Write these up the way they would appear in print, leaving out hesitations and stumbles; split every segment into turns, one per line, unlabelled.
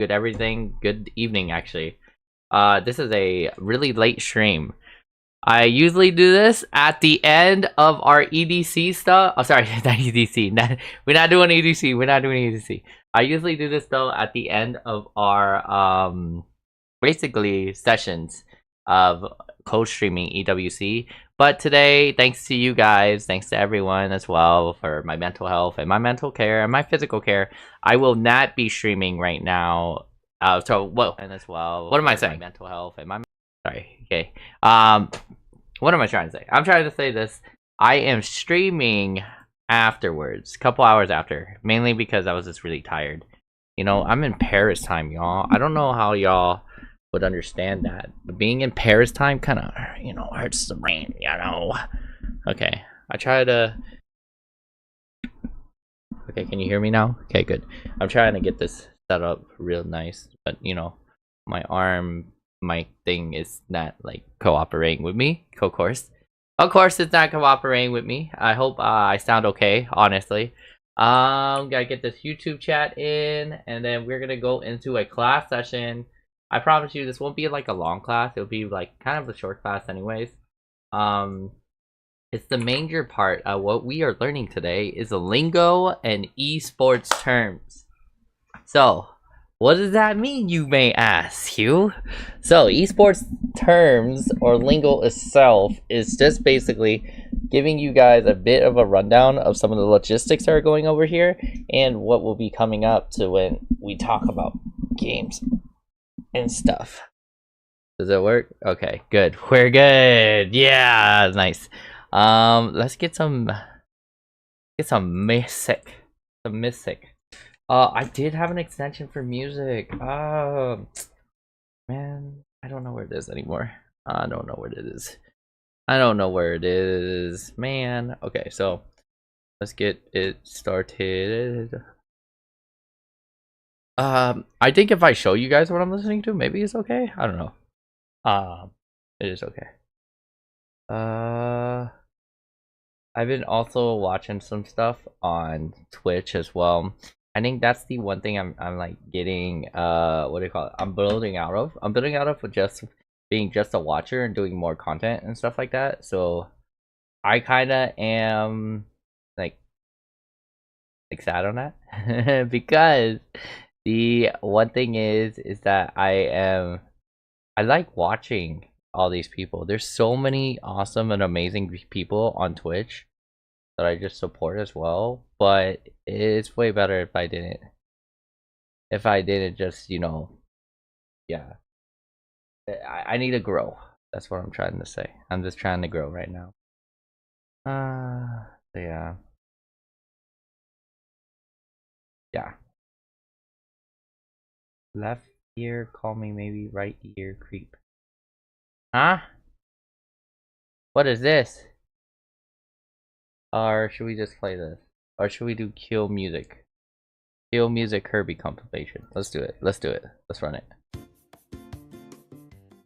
good everything, good evening actually. This is a really late stream. I usually do this at the end of our EDC stuff. Oh, sorry, not EDC. We're not doing EDC. We're not doing EDC. I usually do this though at the end of our basically sessions of co-streaming EWC. But today, thanks to you guys, thanks to everyone as well for my mental health and my mental care and my physical care, I will not be streaming right now. And as well. What am I saying? My mental health and my sorry. Okay. What am I trying to say? I'm trying to say this. I am streaming afterwards, a couple hours after, mainly because I was just really tired. You know, I'm in Paris time, y'all. I don't know how y'all would understand that, but being in Paris time kind of, you know, hurts the brain, you know. Okay, I try to. Okay, can you hear me now? Okay, good. I'm trying to get this set up real nice, but you know, my thing is not like cooperating with me. Of course, it's not cooperating with me. I hope I sound okay, honestly. Gotta get this YouTube chat in, and then we're gonna go into a class session. I promise you, this won't be like a long class. It'll be like kind of a short class, anyways. It's the major part of what we are learning today is lingo and esports terms. So, what does that mean, you may ask, you? So, esports terms or lingo itself is just basically giving you guys a bit of a rundown of some of the logistics that are going over here and what will be coming up to when we talk about games and stuff. Does it work? Okay, good. We're good. Yeah, nice. Let's get some music. Some music. I did have an extension for music. Man, I don't know where it is anymore. I don't know where it is. I don't know where it is, man. Okay, so let's get it started. I think if I show you guys what I'm listening to, maybe it's okay. I don't know. It is okay. I've been also watching some stuff on Twitch as well. I think that's the one thing I'm like getting what do you call it? I'm building out of with just being just a watcher and doing more content and stuff like that. So I kind of am like sad on that because the one thing is that I like watching all these people. There's so many awesome and amazing people on Twitch that I just support as well, but it's way better if I didn't just, you know, yeah. I need to grow. That's what I'm trying to say. I'm just trying to grow right now. Yeah. Yeah. Left ear, call me maybe, right ear, creep. Huh? What is this? Or should we just play this? Or should we do kill music? Kill music Kirby compilation. Let's do it. Let's do it. Let's run it.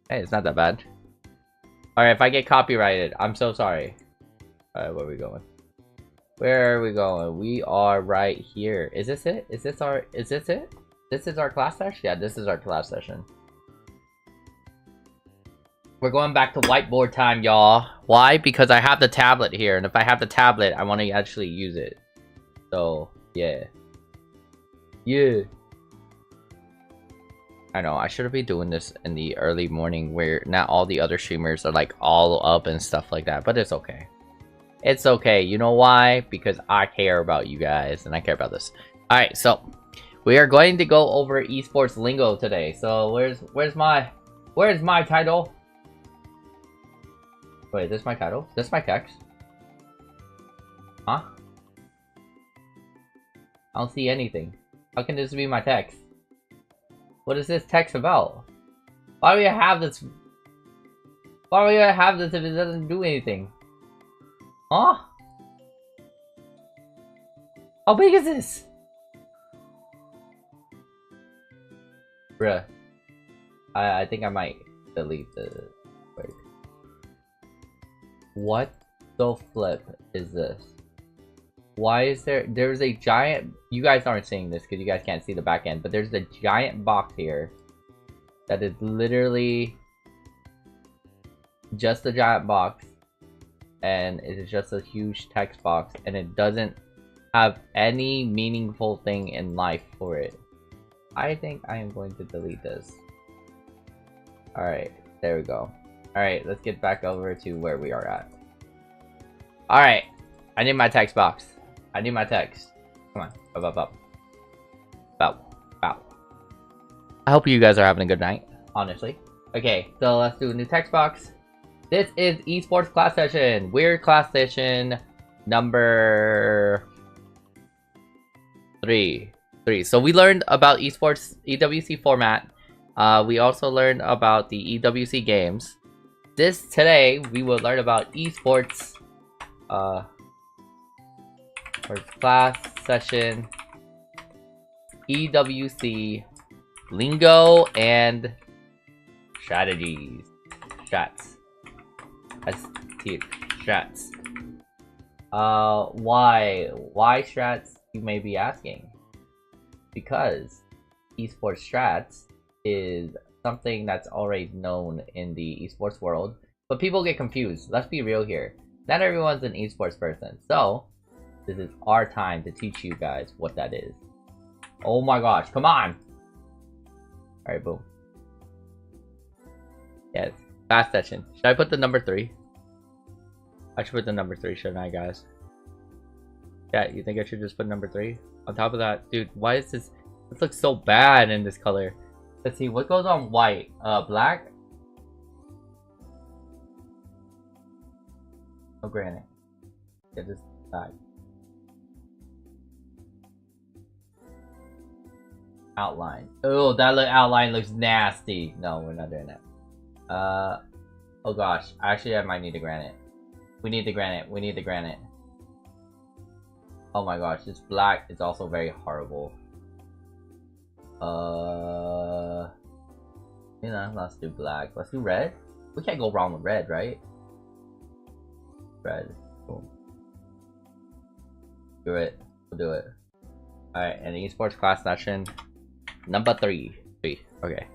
Hey, it's not that bad. Alright, if I get copyrighted, I'm so sorry. Alright, where are we going? Where are we going? We are right here. Is this it? Is this it? This is our class session? Yeah, this is our class session. We're going back to whiteboard time, y'all. Why? Because I have the tablet here, and if I have the tablet, I want to actually use it. So, yeah. Yeah. I know, I should be doing this in the early morning where not all the other streamers are like all up and stuff like that, but it's okay. It's okay. You know why? Because I care about you guys, and I care about this. Alright, so we are going to go over esports lingo today. So where's my title? Wait, is this my title? Is this my text? Huh? I don't see anything. How can this be my text? What is this text about? Why do we have this? Why do we have this if it doesn't do anything? Huh? How big is this? Bruh. I think I might delete the... Wait. What the flip is this? Why is there's a giant, you guys aren't seeing this because you guys can't see the back end, but there's a giant box here that is literally just a giant box, and it is just a huge text box, and it doesn't have any meaningful thing in life for it. I think I am going to delete this. Alright, there we go. Alright, let's get back over to where we are at. Alright, I need my text box. I need my text. Come on. Up. Bow. I hope you guys are having a good night, honestly. Okay, so let's do a new text box. This is Esports class session. Weird class session number 3. So we learned about Esports EWC format. We also learned about the EWC games. Today we will learn about Esports or class session EWC lingo and strategies. Strats. Strats. Why strats, you may be asking? Because esports strats is something that's already known in the esports world, but people get confused. Let's be real here. Not everyone's an esports person, so this is our time to teach you guys what that is. Oh my gosh, come on! Alright, boom. Yes, fast session. Should I put the number 3? I should put the number 3, shouldn't I, guys? Yeah, you think I should just put number 3? On top of that, dude, why is this? This looks so bad in this color. Let's see, what goes on white? Black? Oh, granite. Yeah, just black. Outline. Oh, that outline looks nasty. No, we're not doing that. Oh gosh. Actually, I might need the granite. We need the granite. Oh my gosh, this black is also very horrible. You know, let's do black. Let's do red. We can't go wrong with red, right? Red. Boom. Do it. We'll do it. Alright, and the esports class session number 3. Okay.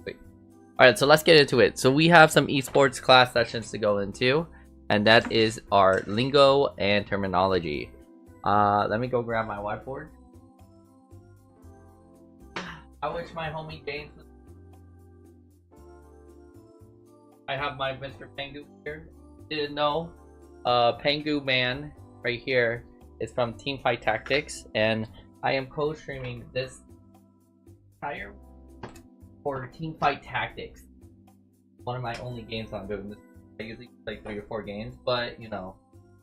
Wait. Alright, so let's get into it. So we have some esports class sessions to go into, and that is our lingo and terminology. Let me go grab my whiteboard. I wish my homie James was... I have my Mr. Pengu here. Didn't know. Pengu Man right here is from Teamfight Tactics, and I am co-streaming this entire for Teamfight Tactics. One of my only games I'm doing this. I usually play 3 or 4 games, but you know,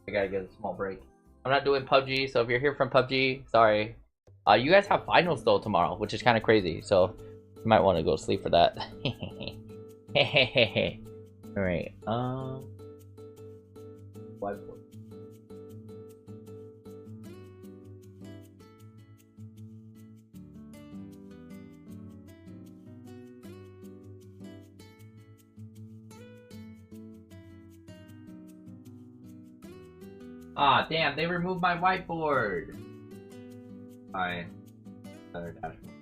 I gotta get a small break. I'm not doing PUBG, so if you're here from PUBG, sorry. You guys have finals though tomorrow, which is kind of crazy, so you might want to go sleep for that. Alright, whiteboard. Ah, damn, they removed my whiteboard. Fine. Another dashboard.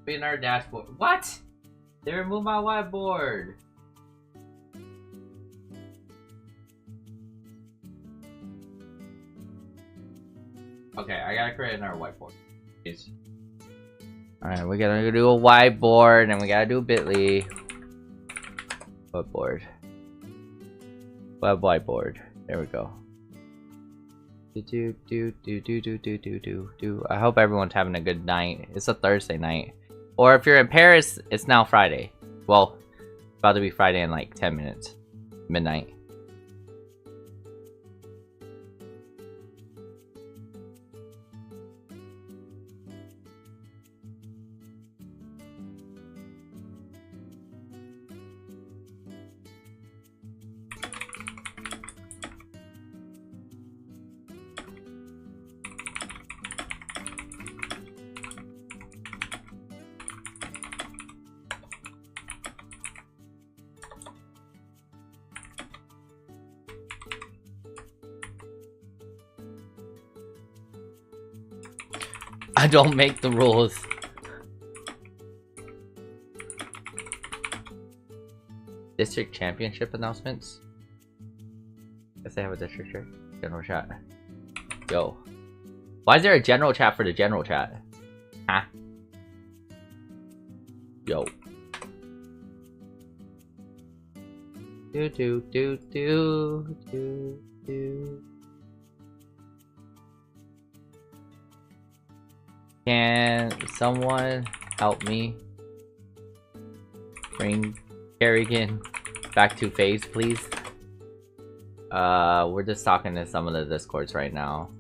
Be another dashboard. What? They removed my whiteboard. Okay, I gotta create another whiteboard. Please. Alright, we gotta do a whiteboard and we gotta do Bitly. Whiteboard. Web whiteboard. There we go. I hope everyone's having a good night. It's a Thursday night. Or if you're in Paris, it's now Friday. Well, about to be Friday in like 10 minutes. Midnight. I don't make the rules. District championship announcements? Guess they have a district chat. General chat. Yo. Why is there a general chat for the general chat? Huh? Yo. Do do do do do do. Can someone help me bring Kerrigan back to phase, please? We're just talking to some of the discords right now.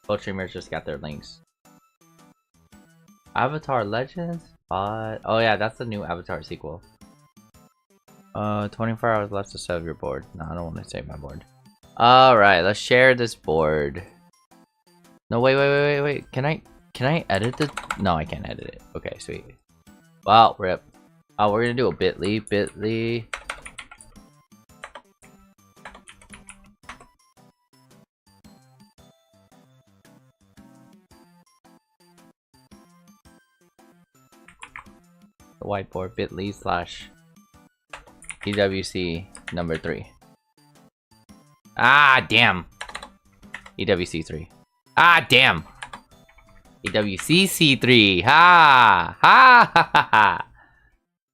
Both streamers just got their links. Avatar Legends? Oh yeah, that's the new Avatar sequel. 24 hours left to save your board. No, I don't want to save my board. Alright, let's share this board. No, wait. Can I edit this? No, I can't edit it. Okay, sweet. Wow, rip. Oh, we're gonna do a bit.ly. The whiteboard bit.ly / EWC number 3. Ah, damn. EWC 3. Ah, damn. EWCC 3. Ha! Ha! Ha! Ha! Ha!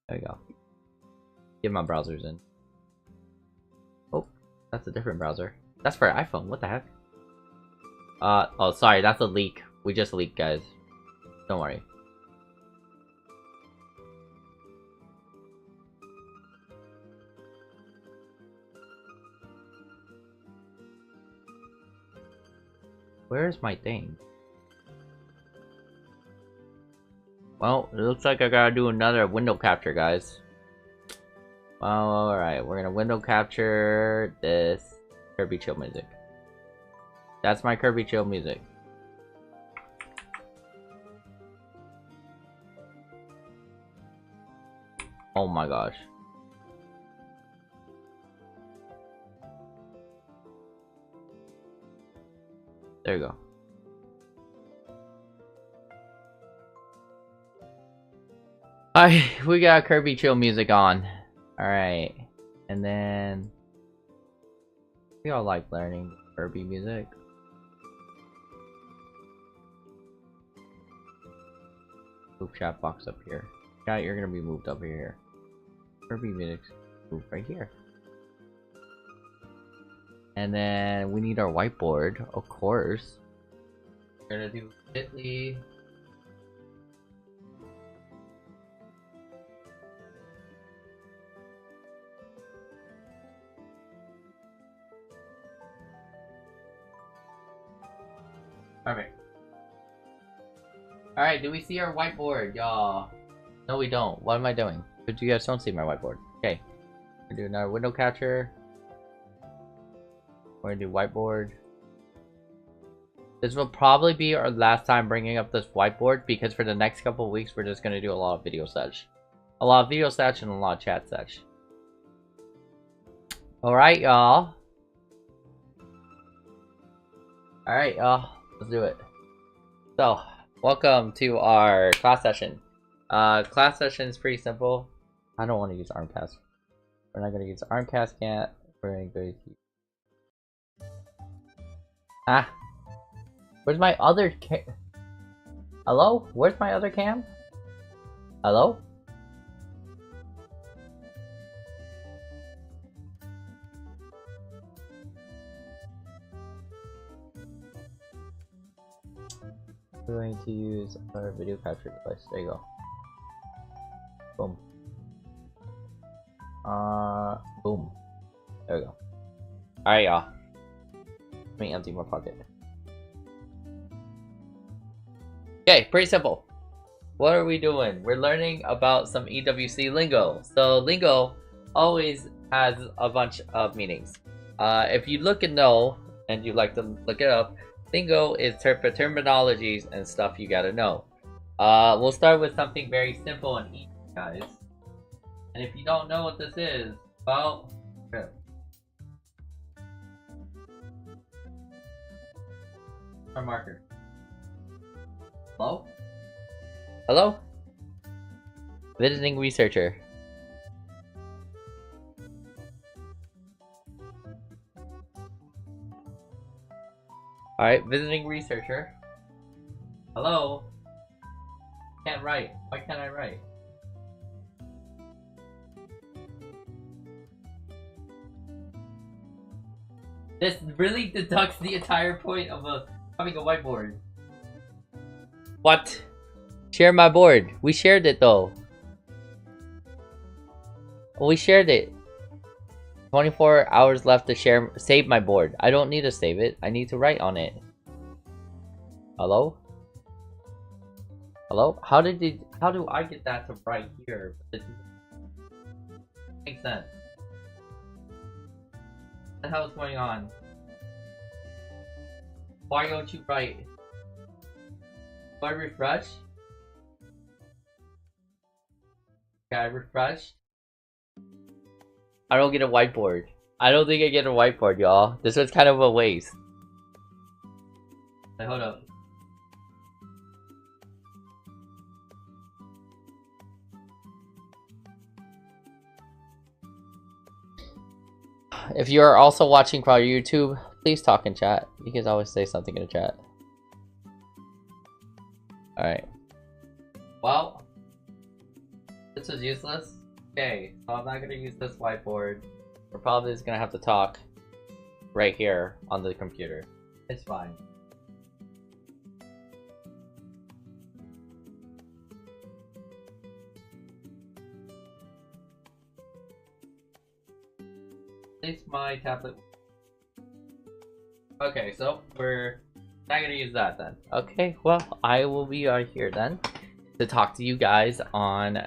There we go. Get my browsers in. Oh, that's a different browser. That's for iPhone. What the heck? Oh, sorry. That's a leak. We just leaked, guys. Don't worry. Where's my thing? Well, it looks like I gotta do another window capture, guys. Well, alright. We're gonna window capture this Kirby Chill music. That's my Kirby Chill music. Oh my gosh. There you go. Alright, we got Kirby Chill music on. Alright. And then we all like learning Kirby music. Move chat box up here. Yeah, you're gonna be moved up here. Kirby music's moved right here. And then we need our whiteboard, of course. We're gonna do bit.ly. Perfect. Alright, do we see our whiteboard, y'all? No, we don't. What am I doing? But you guys don't see my whiteboard. Okay. We're doing our window capture. We're gonna do whiteboard. This will probably be our last time bringing up this whiteboard because for the next couple of weeks we're just gonna do a lot of video sesh. A lot of video sesh and a lot of chat sesh. Alright, y'all. Alright, y'all. Let's do it. So, welcome to our class session. Class session is pretty simple. I don't want to use Armcast. We're not gonna use Armcast yet. We're gonna go use... Ah, where's my other Hello? Where's my other cam? Hello? We're going to use our video capture device. There you go. Boom. Boom. There we go. Alright, y'all. Let me empty my pocket. Okay, pretty simple. What are we doing? We're learning about some EWC lingo. So lingo always has a bunch of meanings. If you look and know, and you like to look it up, lingo is for terminologies and stuff you gotta know. We'll start with something very simple and easy, guys. And if you don't know what this is, Well, okay. Our marker. Hello? Hello? Visiting researcher. Alright, visiting researcher. Hello? Can't write. Why can't I write? This really deducts the entire point of having a whiteboard. What? Share my board. We shared it though. We shared it. 24 hours left to save my board. I don't need to save it. I need to write on it. Hello? Hello? How do I get that to write here? It makes sense. What the hell is going on? Why don't you write? Do I refresh? Okay, I refreshed. I don't get a whiteboard. I don't think I get a whiteboard, y'all. This was kind of a waste. Hey, hold up. If you are also watching from YouTube, please talk in chat. You can always say something in the chat. Alright. Well, this was useless. Okay, so I'm not gonna use this whiteboard. We're probably just gonna have to talk right here on the computer. It's fine. At least my tablet. Okay, so we're not gonna use that then. Okay, well, I will be out here then to talk to you guys on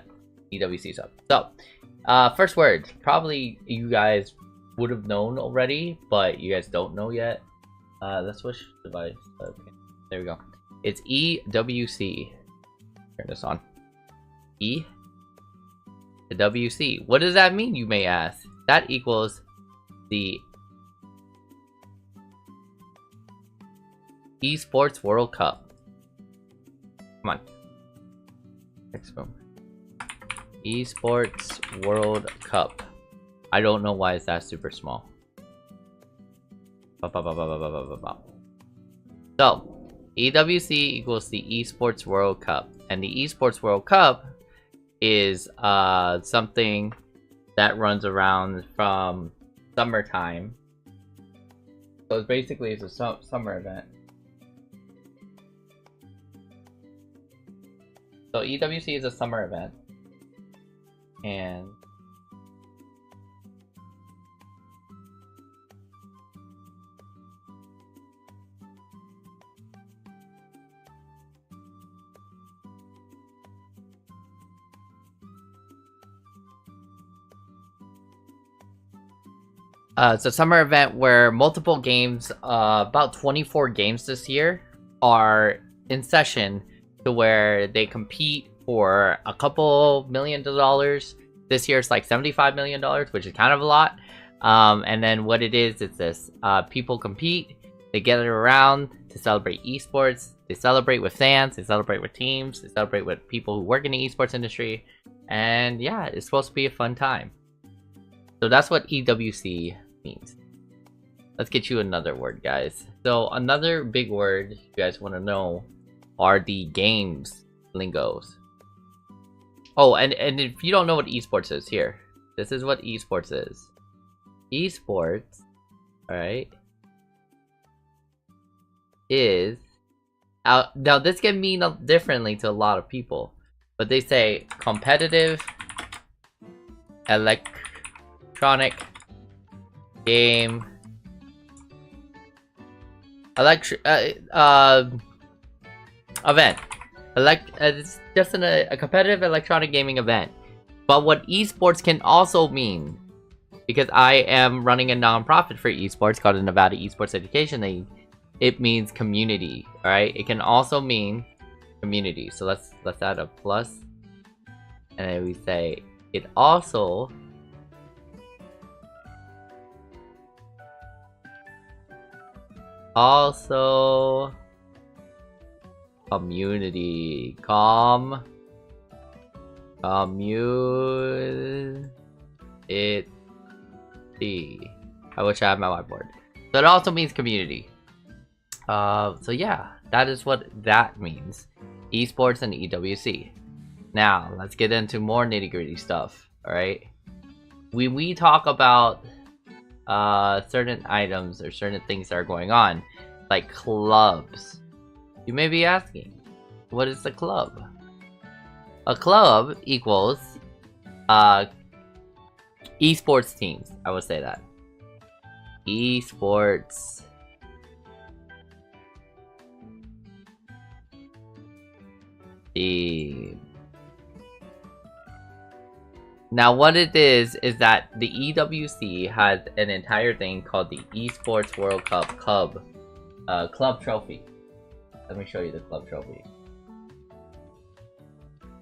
EWC stuff. So, first word, probably you guys would have known already, but you guys don't know yet. Let's switch device. Okay, there we go. It's EWC. Turn this on. EWC. What does that mean, you may ask? That equals the Esports World Cup. Come on. Next boom. Esports World Cup. I don't know why it's that super small. So, EWC equals the Esports World Cup. And the Esports World Cup is something that runs around from summertime. So it's basically a summer event. So EWC is a summer event. And it's a summer event where multiple games, about 24 games this year, are in session to where they compete for a couple $1,000,000. This year it's like $75 million, which is kind of a lot. And then what it is, it's this. People compete, they gather around to celebrate esports, they celebrate with fans, they celebrate with teams, they celebrate with people who work in the esports industry. And yeah, it's supposed to be a fun time. So that's what EWC means. Let's get you another word, guys. So another big word you guys want to know are the games lingos. Oh, and if you don't know what esports is, here. This is what esports is. Esports, alright, is... now this can mean differently to a lot of people. But they say competitive electronic game event. It's just a competitive electronic gaming event. But what esports can also mean, because I am running a non-profit for esports called the Nevada Esports Education League, it means community. All right, it can also mean community. So let's add a plus, and then we say it also Also, community. Community. I wish I had my whiteboard. So it also means community. So yeah, that is what that means. Esports and EWC. Now, let's get into more nitty-gritty stuff, alright? When we talk about certain items or certain things that are going on, like clubs, you may be asking, what is a club? A club equals esports teams. I would say that. Esports team. Now what it is that the EWC has an entire thing called the Esports World Cup Club Trophy. Let me show you the club trophy.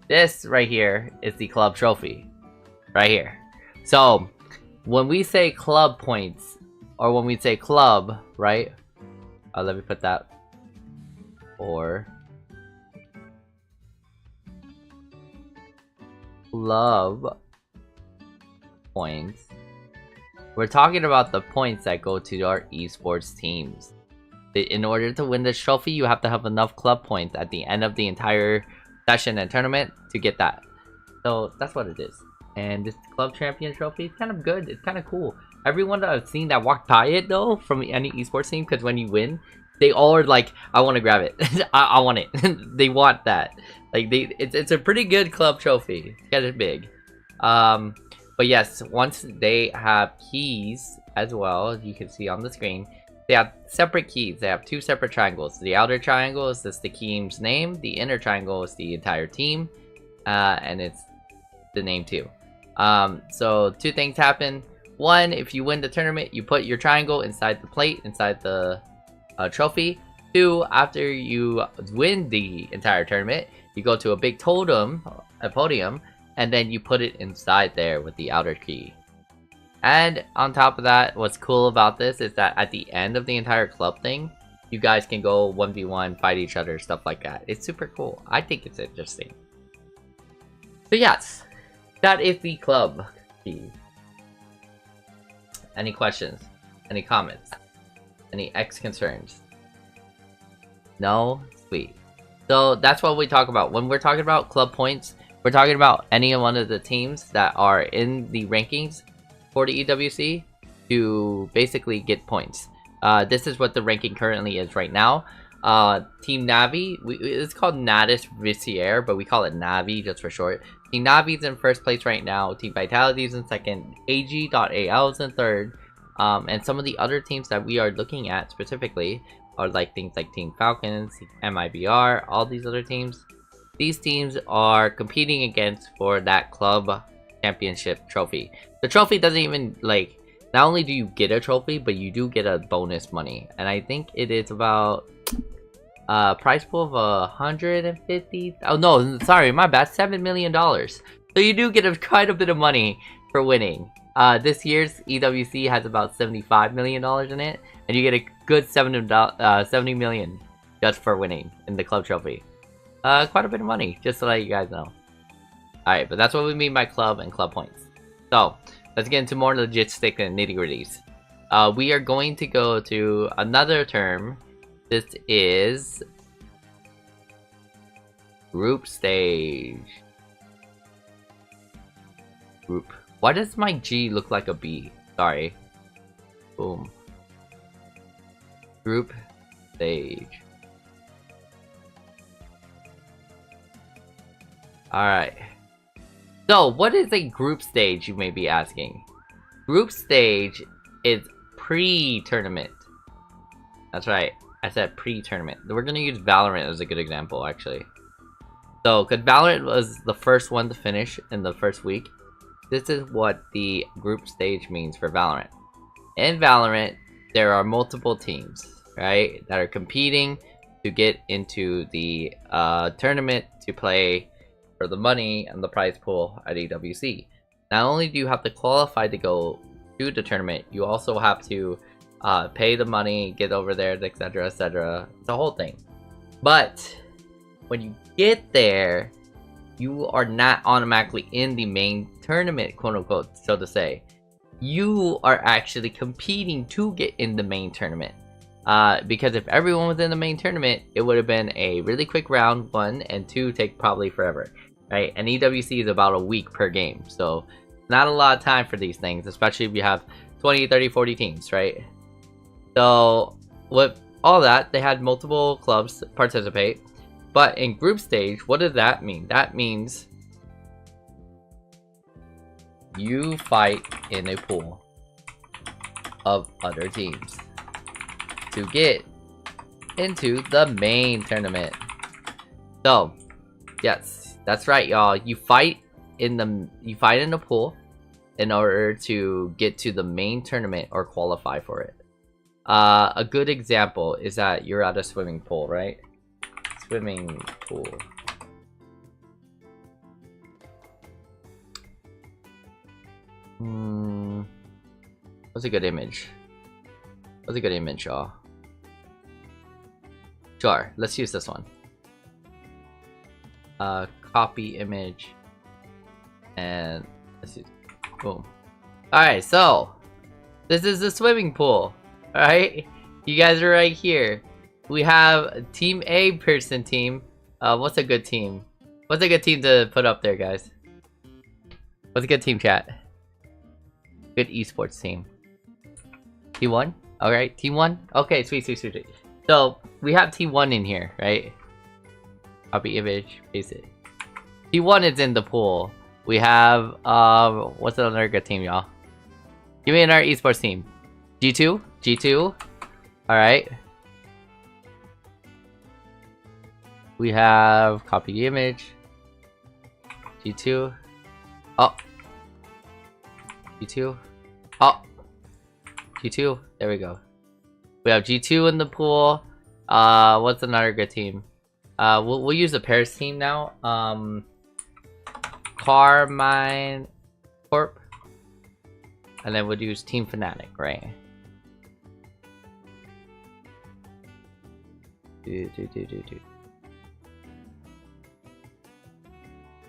This right here is the club trophy. Right here. So, when we say club points, or when we say club, right? Let me put that. Or club points. We're talking about the points that go to our esports teams. In order to win this trophy, you have to have enough club points at the end of the entire session and tournament to get that. So that's what it is. And this club champion trophy is kind of good. It's kind of cool. Everyone that I've seen that walked by it though from any esports team, because when you win, they all are like, I want to grab it. I want it. They want that. Like it's a pretty good club trophy. It's kind of big. But yes, once they have keys as well, as you can see on the screen, they have separate keys. They have two separate triangles. The outer triangle is just the team's name. The inner triangle is the entire team, and it's the name too. So two things happen. One, if you win the tournament, you put your triangle inside the plate, inside the trophy. Two, after you win the entire tournament, you go to a big totem, a podium, and then you put it inside there with the outer key. And on top of that, what's cool about this is that at the end of the entire club thing, you guys can go 1v1, fight each other, stuff like that. It's super cool. I think it's interesting. So yes, that is the club key. Any questions? Any comments? Any X concerns? No? Sweet. So that's what we talk about. When we're talking about club points, we're talking about any one of the teams that are in the rankings for the EWC to basically get points. This is what the ranking currently is right now. Team Navi, it's called Natus Vissier, but we call it Navi just for short. Team Navi's in first place right now. Team Vitality's in second. AG.AL is in third. And some of the other teams that we are looking at specifically are like things like Team Falcons, MIBR, all these other teams. These teams are competing against for that club championship trophy. The trophy doesn't even, like, not only do you get a trophy, but you do get a bonus money. And I think it is about prize pool of 150. Oh no, sorry, my bad, $7 million. So you do get quite a bit of money for winning. This year's EWC has about $75 million in it, and you get a good $70 million just for winning in the club trophy. Quite a bit of money, just to let you guys know. Alright, but that's what we mean by club and club points. So, let's get into more logistic and nitty-gritties. We are going to go to another term. This is group stage. Group. Why does my G look like a B? Sorry. Boom. Group stage. Alright. So, what is a group stage, you may be asking? Group stage is pre-tournament. That's right. I said pre-tournament. We're gonna use Valorant as a good example, actually. So, because Valorant was the first one to finish in the first week, this is what the group stage means for Valorant. In Valorant, there are multiple teams, right, that are competing to get into the tournament to play for the money and the prize pool at EWC. Not only do you have to qualify to go to the tournament, you also have to pay the money, get over there, etc, etc. It's a whole thing. But when you get there, you are not automatically in the main tournament, quote unquote, so to say. You are actually competing to get in the main tournament. Because if everyone was in the main tournament, it would have been a really quick round, 1, and 2 take probably forever, right? And EWC is about a week per game, so not a lot of time for these things, especially if you have 20, 30, 40 teams, right? So with all that, they had multiple clubs participate, but in group stage, what does that mean? That means you fight in a pool of other teams to get into the main tournament. So, yes, that's right, y'all. You fight in the pool in order to get to the main tournament or qualify for it. A good example is that you're at a swimming pool, right? Swimming pool. What's a good image? What's a good image, y'all? Sure, let's use this one. Copy image, and let's use, boom. Alright, so this is the swimming pool. Alright, you guys are right here. We have Team A person team. What's a good team? What's a good team to put up there, guys? What's a good team, chat? Good esports team. Team 1? Alright, Team 1? Okay, sweet, sweet, sweet, sweet. So, we have Team 1 in here, right? Copy image, paste it. Team 1 is in the pool. We have, what's another good team, y'all? Give me another esports team. G2? G2? Alright. We have, copy the image. G2. Oh. G2. Oh. G2. There we go. We have G2 in the pool. What's another good team? We'll use the Paris team now. Carmine Corp. And then we'll use Team Fnatic, right?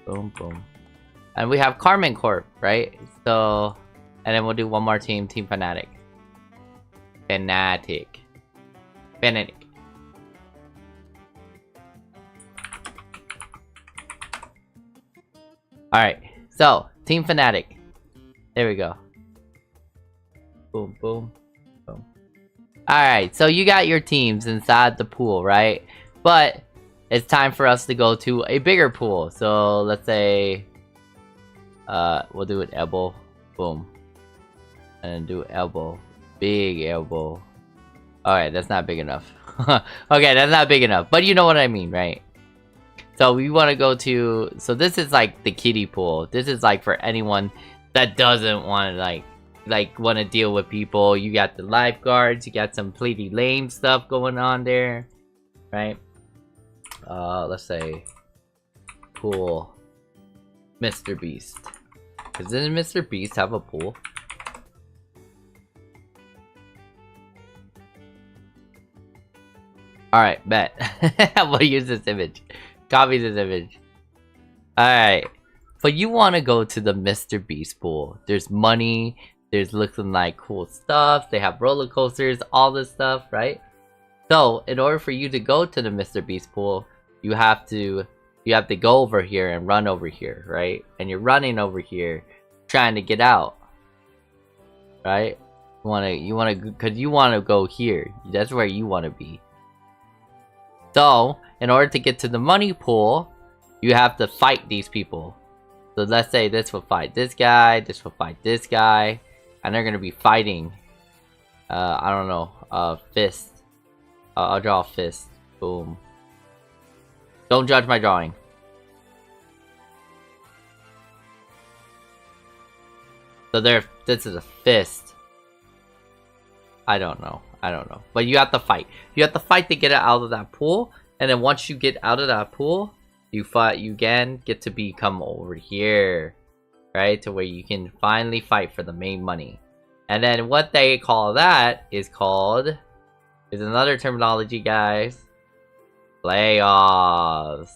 Boom, boom. And we have Carmine Corp, right? So, and then we'll do one more team, Team Fnatic. Fnatic. Alright, so, Team Fnatic. There we go. Boom, boom, boom. Alright, so you got your teams inside the pool, right? But, it's time for us to go to a bigger pool. So, let's say... we'll do an elbow. Boom. And do elbow. Big elbow. Alright, that's not big enough. Okay, that's not big enough. But you know what I mean, right? So we want to go to... So this is like the kiddie pool. This is like for anyone that doesn't want to like want to deal with people. You got the lifeguards. You got some pretty lame stuff going on there. Right? Let's say... Pool. Mr. Beast. Because doesn't Mr. Beast have a pool? Alright, bet. We'll use this image. Copy this image. Alright. But you want to go to the Mr. Beast pool. There's money. There's looking like cool stuff. They have roller coasters. All this stuff, right? So, in order for you to go to the Mr. Beast pool, you have to go over here and run over here, right? And you're running over here, trying to get out. Right? You wanna cause you wanna go here. That's where you wanna be. So, in order to get to the money pool, you have to fight these people. So let's say this will fight this guy, this will fight this guy, and they're gonna be fighting. I don't know, fist. I'll draw a fist. Boom. Don't judge my drawing. So this is a fist. I don't know. But you have to fight. You have to fight to get it out of that pool. And then once you get out of that pool, you again get to become over here. Right? To where you can finally fight for the main money. And then what they call that is another terminology, guys. Playoffs.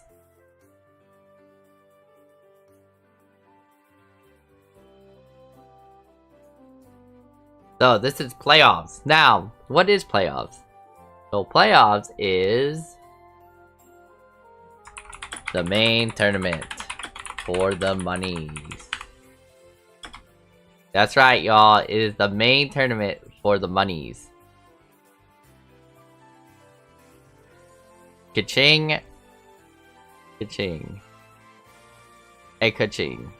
So this is playoffs. Now, what is playoffs? So playoffs is the main tournament for the monies. That's right, y'all. It is the main tournament for the monies. Ka-ching. Ka-ching. Hey, ka-ching.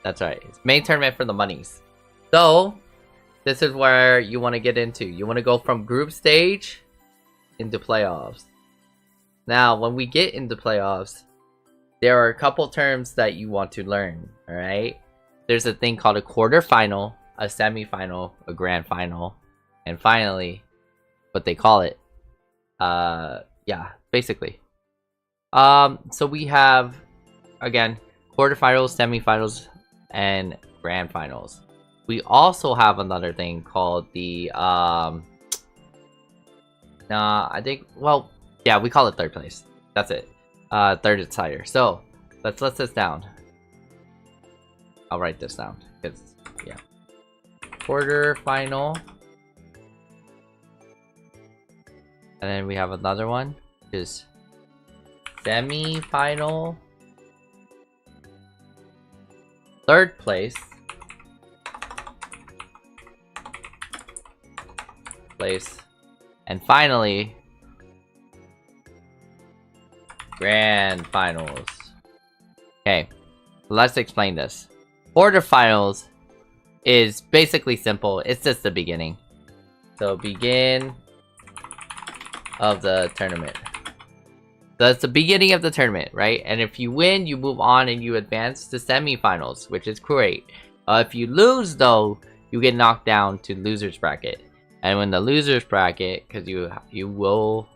That's right. It's main tournament for the monies. So, this is where you want to get into. You want to go from group stage into playoffs. Now, when we get into playoffs, there are a couple terms that you want to learn, alright? There's a thing called a quarterfinal, a semifinal, a grand final, and finally, what they call it. Yeah, basically. So we have, again, quarterfinals, semifinals, and grand finals. We also have another thing called the, I think, well, yeah, we call it third place. That's it. Third decider. So, let's let this down. I'll write this down, because, yeah. Quarterfinal. And then we have another one, which is semi-final. Third place. And finally, grand finals. Okay, let's explain this. Quarterfinals is basically simple. It's just the beginning. So begin of the tournament. That's the beginning of the tournament, right? And if you win, you move on and you advance to semifinals, which is great. If you lose, though, you get knocked down to losers bracket. And when the losers bracket, because you will,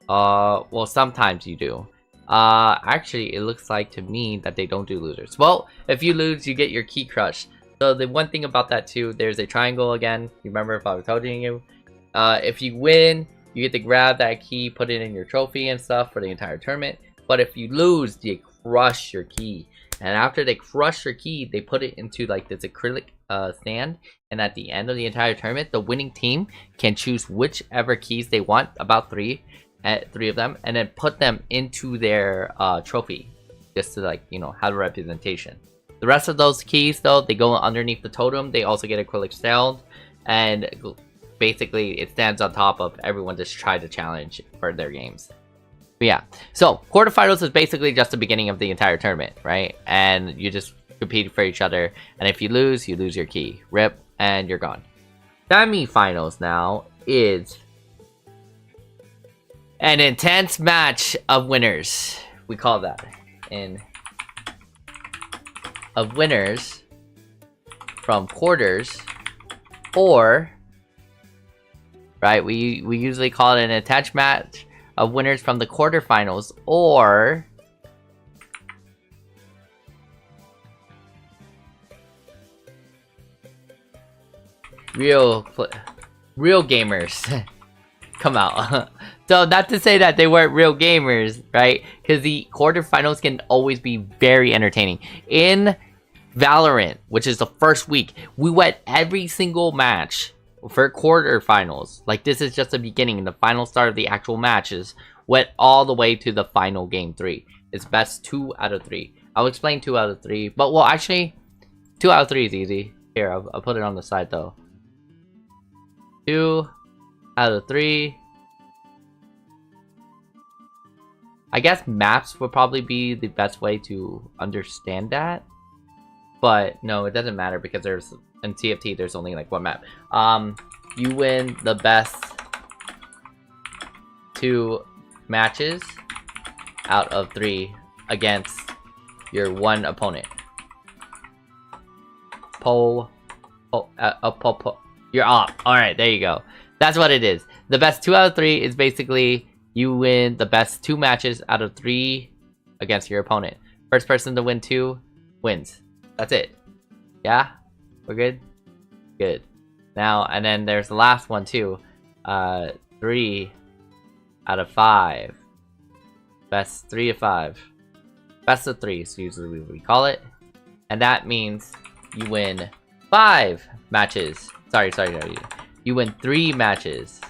well, sometimes you do. Actually, it looks like to me that they don't do losers. Well, if you lose, you get your key crushed. So the one thing about that too, there's a triangle again. You remember if I was telling you? If you win, you get to grab that key, put it in your trophy and stuff for the entire tournament. But if you lose, you crush your key. And after they crush your key, they put it into like this acrylic stand. And at the end of the entire tournament, the winning team can choose whichever keys they want, about three of them, and then put them into their trophy, just to, like, you know, have a representation. The rest of those keys, though, they go underneath the totem. They also get acrylic stand, and basically it stands on top of everyone just try to challenge for their games. But yeah, so quarterfinals is basically just the beginning of the entire tournament, right? And you just compete for each other, and if you lose your key. Rip, and you're gone. Semi-finals now is an intense match of winners. We call that of winners from quarters, or right, we usually call it an intense match of winners from the quarterfinals, or real gamers come out. So not to say that they weren't real gamers, right? Because the quarterfinals can always be very entertaining. In Valorant, which is the first week, we went every single match for quarterfinals. Like, this is just the beginning. The final start of the actual matches went all the way to the final game 3. It's best 2 out of 3. I'll explain 2 out of 3. But, well, actually, 2 out of 3 is easy. Here, I'll put it on the side, though. 2 out of 3. I guess maps would probably be the best way to understand that. But no, it doesn't matter because there's in TFT there's only like one map. You win the best 2 matches out of 3 against your one opponent. You're off. Alright, there you go. That's what it is. The best 2 out of 3 is basically you win the best 2 matches out of 3 against your opponent. First person to win 2 wins. That's it. Yeah? We're good? Good. Now, and then there's the last one too. 3 out of 5. Best 3 of 5. Best of 3 is usually what we call it. And that means you win 5 matches. Sorry. You win 3 matches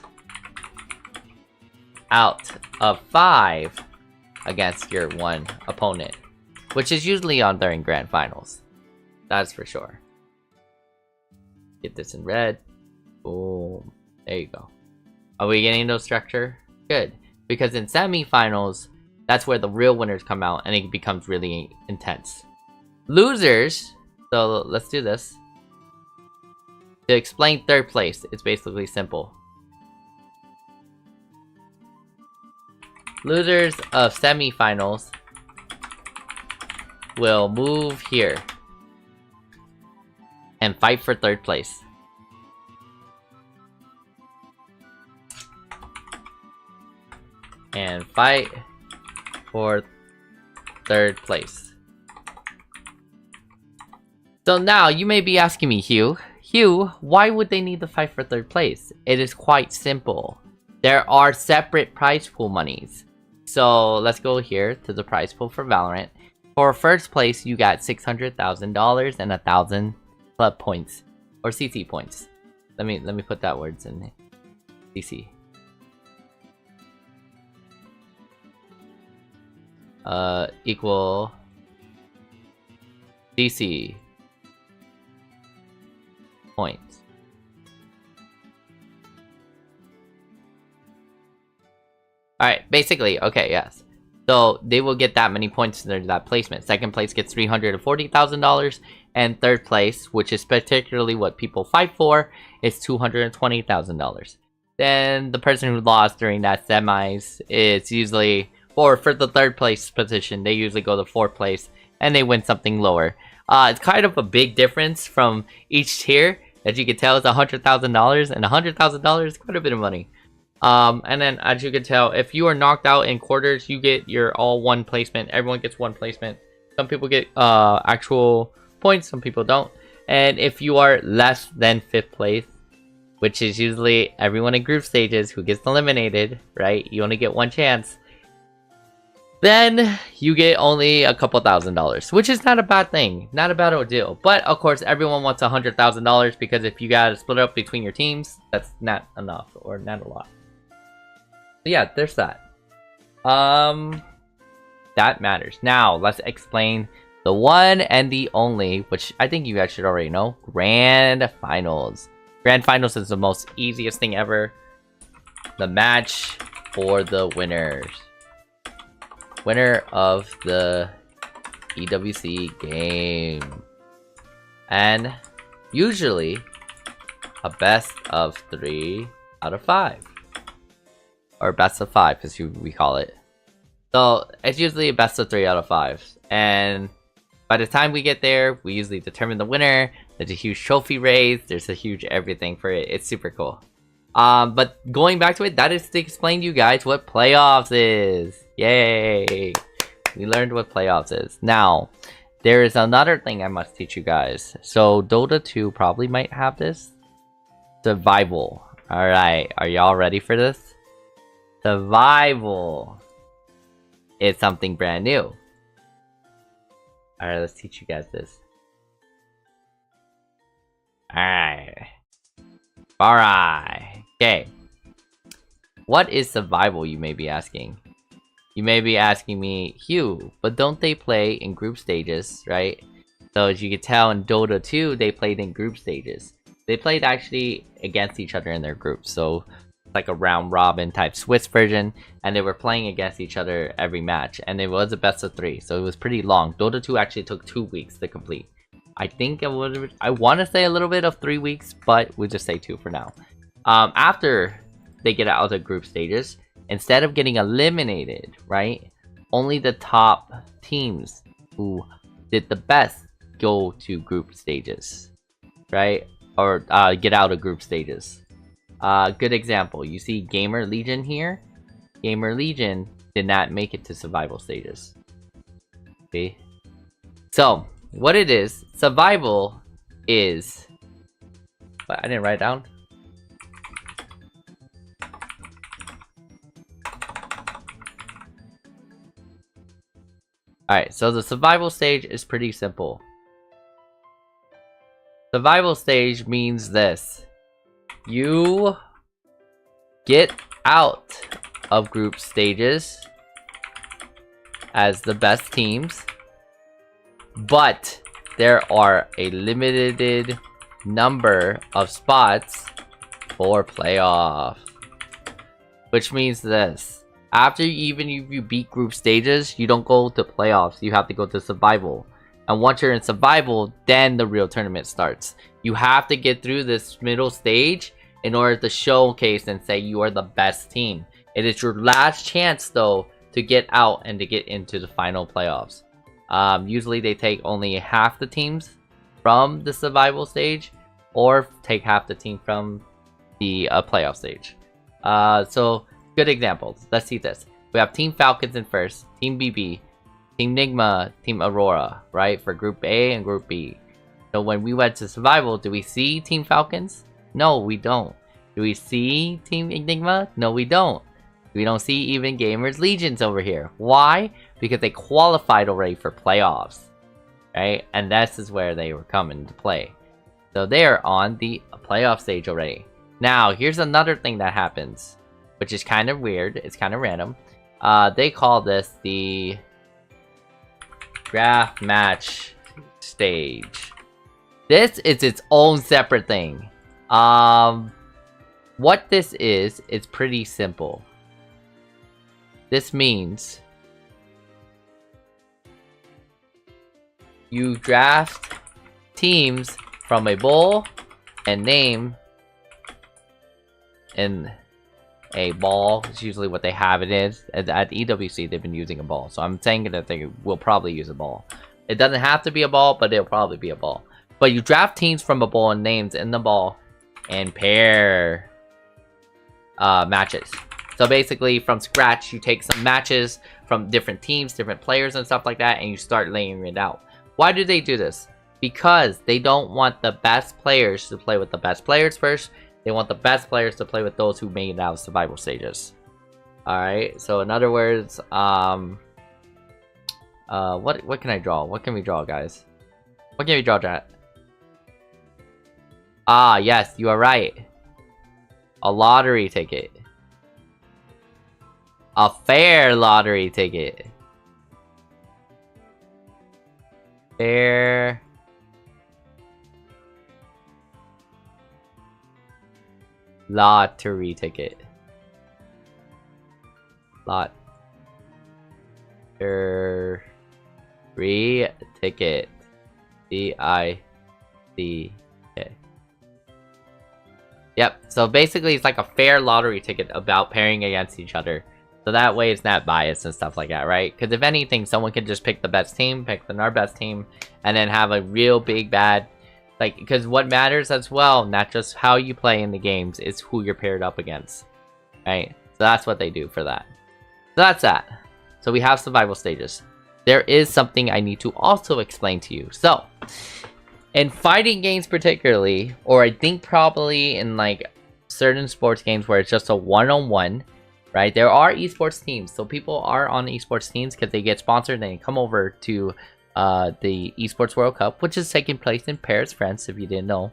out of 5 against your one opponent, which is usually on during grand finals. That's for sure. Get this in red. Boom. There you go. Are we getting no structure? Good. Because in semifinals, that's where the real winners come out and it becomes really intense. Losers, so let's do this. To explain third place, it's basically simple. Losers of semifinals will move here and fight for third place. And fight for third place. So now you may be asking me, Hugh, why would they need to fight for third place? It is quite simple. There are separate prize pool monies. So let's go here to the prize pool for Valorant. For first place, you got $600,000 and 1,000 club points or CC points. Let me put that words in CC. Equal CC points. Alright, basically, okay, yes. So they will get that many points in that placement. Second place gets $340,000, and third place, which is particularly what people fight for, is $220,000. Then the person who lost during that semis is usually, or for the third place position, they usually go to fourth place and they win something lower. It's kind of a big difference from each tier. As you can tell, it's $100,000, and $100,000 is quite a bit of money. And then as you can tell, if you are knocked out in quarters, you get your all one placement. Everyone gets one placement. Some people get actual points, some people don't. And if you are less than 5th place, which is usually everyone in group stages who gets eliminated, right? You only get one chance. Then you get only a couple $1,000s, which is not a bad thing, not a bad deal. But of course, everyone wants $100,000 because if you gotta split up between your teams, that's not enough or not a lot. So yeah, there's that. That matters. Now let's explain the one and the only, which I think you guys should already know, Grand Finals. Grand Finals is the most easiest thing ever. The match for the winners. Winner of the EWC game. And usually a best of 3 out of 5. Or best of 5 as we call it. So it's usually a best of 3 out of 5. And by the time we get there, we usually determine the winner. There's a huge trophy raise. There's a huge everything for it. It's super cool. But going back to it, that is to explain to you guys what playoffs is. Yay! We learned what playoffs is. Now, there is another thing I must teach you guys. So, Dota 2 probably might have this. Survival. Alright, are y'all ready for this? Survival is something brand new. Alright, let's teach you guys this. Alright. Okay. What is survival, you may be asking? You may be asking me, Hugh, but don't they play in group stages, right? So as you can tell in Dota 2, they played in group stages. They played actually against each other in their groups. So like a round robin type Swiss version, and they were playing against each other every match, and it was a best of 3, so it was pretty long. Dota 2 actually took 2 weeks to complete. I think I want to say a little bit of 3 weeks, but we'll just say 2 for now. After they get out of the group stages, instead of getting eliminated, right, only the top teams who did the best go to group stages, right, or get out of group stages. Good example, you see Gamer Legion here. Gamer Legion did not make it to survival stages. Okay, so what it is, survival is But I didn't write it down. Alright, so the survival stage is pretty simple. Survival stage means this. You get out of group stages as the best teams, but there are a limited number of spots for playoff. Which means this. After you beat group stages, you don't go to playoffs. You have to go to survival. And once you're in survival, then the real tournament starts. You have to get through this middle stage in order to showcase and say you are the best team. It is your last chance, though, to get out and to get into the final playoffs. Usually they take only half the teams from the survival stage, or take half the team from the playoff stage. So, good examples. Let's see this. We have Team Falcons in first, Team BB, Team Nigma, Team Aurora, right? For Group A and Group B. So when we went to survival, do we see Team Falcons? No, we don't. Do we see Team Enigma? No, we don't. We don't see even Gamers Legions over here. Why? Because they qualified already for playoffs, right? And this is where they were coming to play. So they are on the playoff stage already. Now, here's another thing that happens, which is kind of weird. It's kind of random. They call this the draft match stage. This is its own separate thing. What this is, it's pretty simple. This means you draft teams from a bowl and name in a ball. It's usually what they have it is. At EWC, they've been using a ball. So I'm saying that they will probably use a ball. It doesn't have to be a ball, but it'll probably be a ball. But you draft teams from a ball and names in the ball and pair matches. So basically, from scratch, you take some matches from different teams, different players and stuff like that, and you start laying it out. Why do they do this? Because they don't want the best players to play with the best players first. They want the best players to play with those who made it out of survival stages. Alright, so in other words, what can I draw? What can we draw, guys? What can we draw, chat? Ah, yes, you are right. A lottery ticket. A fair lottery ticket. Fair lottery ticket. Lottery ticket. D-I-C-K. Yep, so basically it's like a fair lottery ticket about pairing against each other. So that way it's not biased and stuff like that, right? Because if anything, someone can just pick the best team, pick our best team, and then have a real big bad... Like, because what matters as well, not just how you play in the games, is who you're paired up against. Right? So that's what they do for that. So that's that. So we have survival stages. There is something I need to also explain to you. So, in fighting games particularly, or I think probably in like certain sports games where it's just a one-on-one, right? There are esports teams, so people are on esports teams because they get sponsored and they come over to the Esports World Cup, which is taking place in Paris, France, if you didn't know,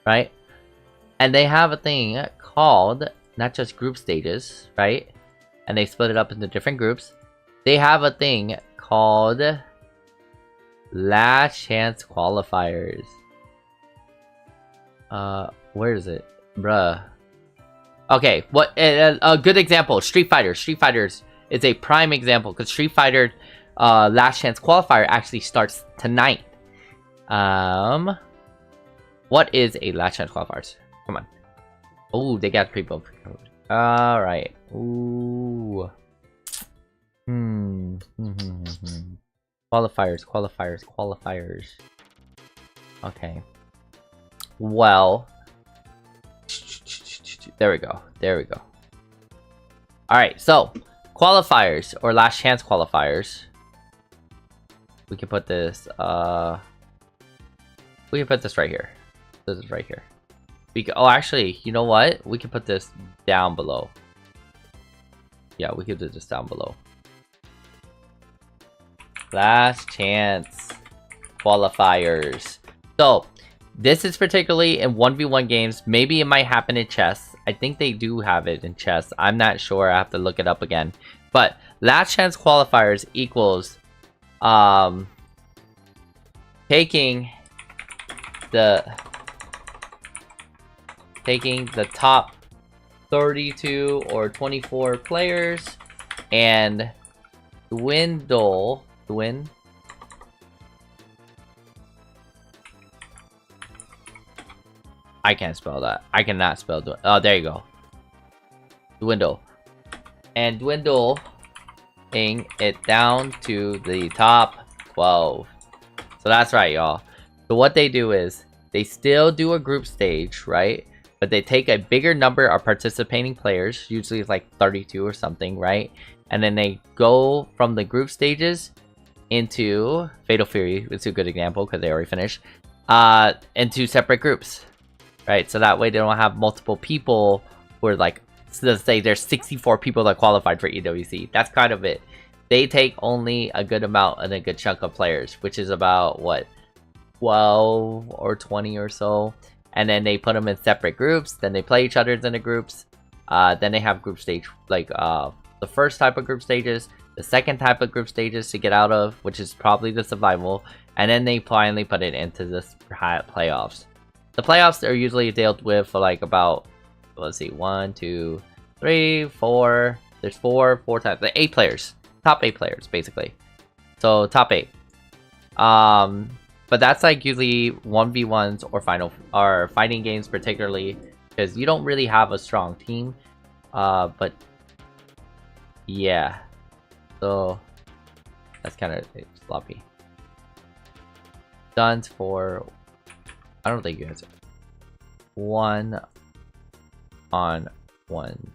right? And they have a thing called, not just group stages, right? And they split it up into different groups. They have a thing called last chance qualifiers. Where is it? Bruh. Okay, what a good example, Street Fighter. Street Fighters is a prime example because Street Fighter last chance qualifier actually starts tonight. What is a last chance qualifiers? Come on. Oh, they got people. All right. Ooh. Qualifiers. Okay. Well. There we go. Alright, so qualifiers or last chance qualifiers. We can put this right here. This is right here. Oh, actually, you know what? We can put this down below. Yeah, we could do this down below. Last chance qualifiers. So, this is particularly in 1v1 games. Maybe it might happen in chess. I think they do have it in chess. I'm not sure. I have to look it up again. But last chance qualifiers equals taking the top 32 or 24 players and dwindle. I can't spell that. I cannot spell dwindle. Oh, there you go. Dwindle. And dwindling it down to the top 12. So that's right, y'all. So what they do is they still do a group stage, right? But they take a bigger number of participating players, usually it's like 32 or something, right? And then they go from the group stages into Fatal Fury, it's a good example because they already finished, into separate groups, right? So that way they don't have multiple people who are like, so let's say there's 64 people that qualified for EWC. That's kind of it. They take only a good amount and a good chunk of players, which is about, what, 12 or 20 or so. And then they put them in separate groups. Then they play each other in the groups. Then they have group stage, like the first type of group stages, the second type of group stages to get out of, which is probably the survival. And then they finally put it into the playoffs. The playoffs are usually dealt with for like about, let's see, 1, 2, 3, 4. There's four types, like 8 players, top 8 players basically. So top 8. But that's like usually 1v1s or fighting games, particularly because you don't really have a strong team. But yeah, so that's kind of sloppy. Done for, I don't think you guys are 1-on-1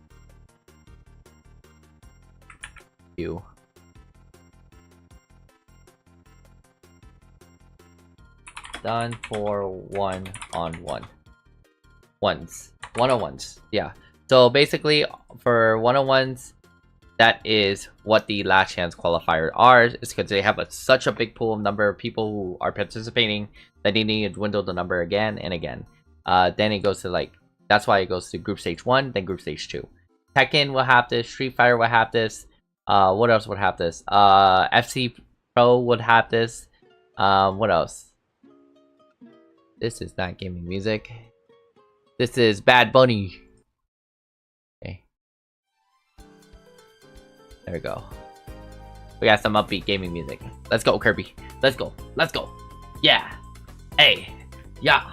you. Done for 1-on-1 1-on-1s. Yeah, so basically for 1-on-1s, that is what the last chance qualifier are. It's because they have such a big pool of number of people who are participating that they need to dwindle the number again and again. Then it goes to like, that's why it goes to group stage 1, then group stage 2. Tekken will have this, Street Fighter will have this, what else would have this? FC Pro would have this. What else? This is not gaming music. This is Bad Bunny. Okay. There we go. We got some upbeat gaming music. Let's go, Kirby. Let's go. Let's go. Yeah. Hey. Yeah.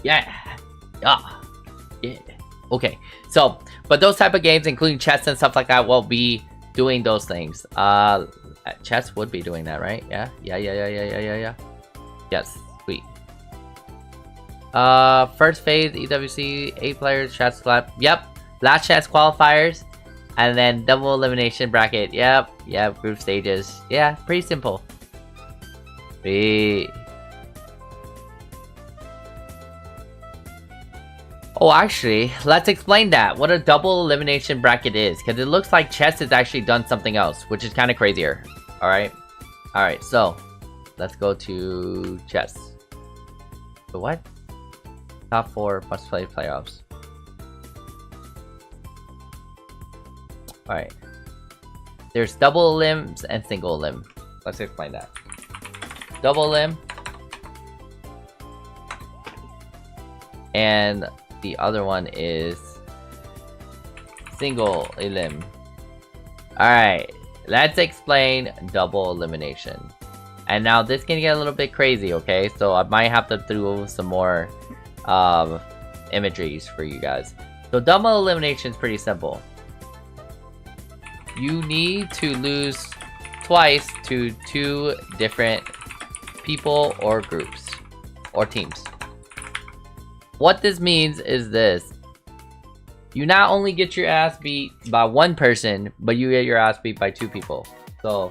Yeah. Yeah. Yeah. Okay. So, but those type of games, including chess and stuff like that, will be doing those things. Chess would be doing that, right? Yeah. Yeah. Yes. Sweet. First phase EWC, 8 players, chess clap. Yep. Last chance qualifiers, and then double elimination bracket. Yep. Group stages. Yeah, pretty simple. Oh, actually, let's explain that. What a double elimination bracket is, because it looks like chess has actually done something else, which is kind of crazier. All right. So let's go to chess. So what? Top 4 must-play playoffs. Alright. There's double limbs and single limb. Let's explain that. Double limb. And the other one is single limb. Alright. Let's explain double elimination. And now this can get a little bit crazy, okay? So I might have to do some more imageries for you guys. So double elimination is pretty simple. You need to lose twice to 2 different people or groups or teams. What this means is this: you not only get your ass beat by 1 person, but you get your ass beat by 2 people. So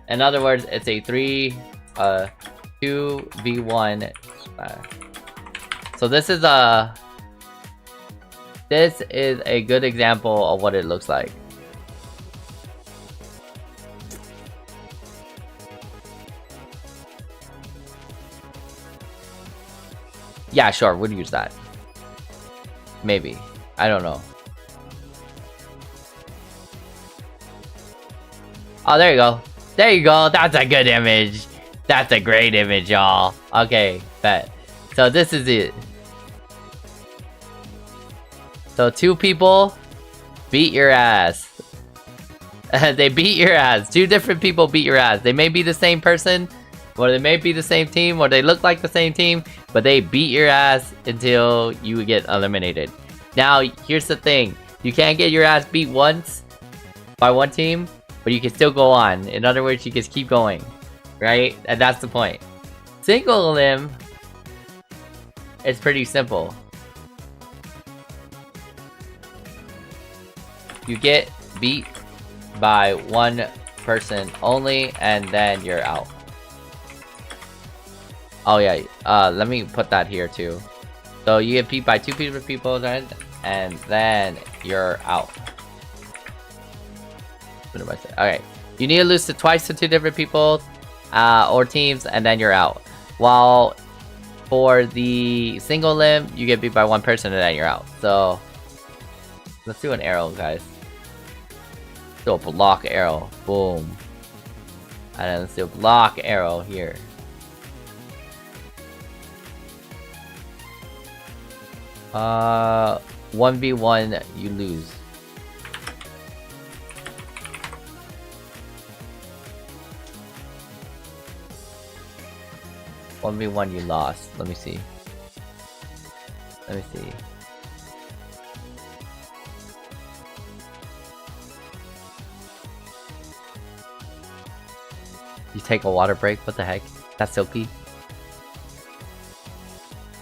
in other words, it's a 2v1. So this is a This is a good example of what it looks like. Yeah, sure, we'd use that. Maybe. I don't know. Oh, there you go. There you go. That's a good image. That's a great image, y'all. Okay, bet. So this is it. So 2 people beat your ass. They beat your ass. 2 different people beat your ass. They may be the same person, or they may be the same team, or they look like the same team, but they beat your ass until you get eliminated. Now, here's the thing. You can't get your ass beat once by one team, but you can still go on. In other words, you just keep going, right? And that's the point. Single limb is pretty simple. You get beat by one person only, and then you're out. Oh yeah, let me put that here too. So you get beat by 2 people then, and then you're out. What am I saying? Okay, you need to lose to twice to 2 different people or teams, and then you're out. While for the single limb, you get beat by 1 person, and then you're out. So let's do an arrow, guys. Do a block arrow. Boom. And then let's do a block arrow here. Uh, 1v1, you lose. One v one, you lost. Let me see. Let me see. You take a water break? What the heck? That's silky. You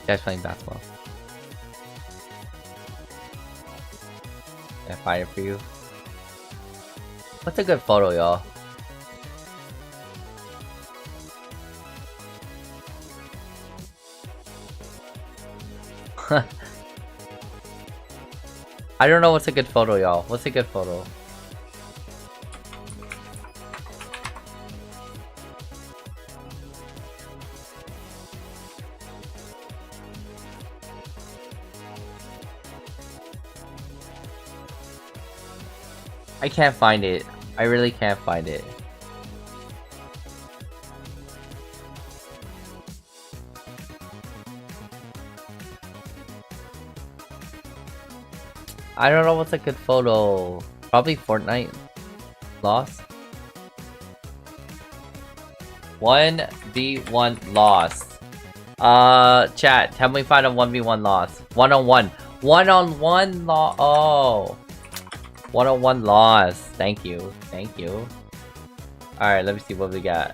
guys playing basketball? Can I find it for you? What's a good photo, y'all? I don't know what's a good photo, y'all. What's a good photo? I can't find it. I really can't find it. I don't know what's a good photo. Probably Fortnite loss. 1v1 loss. Chat, help me find a 1v1 loss. 1-on-1. 1-on-1 loss. Oh. 1-on-1 loss. Thank you. Thank you. Alright, let me see what we got.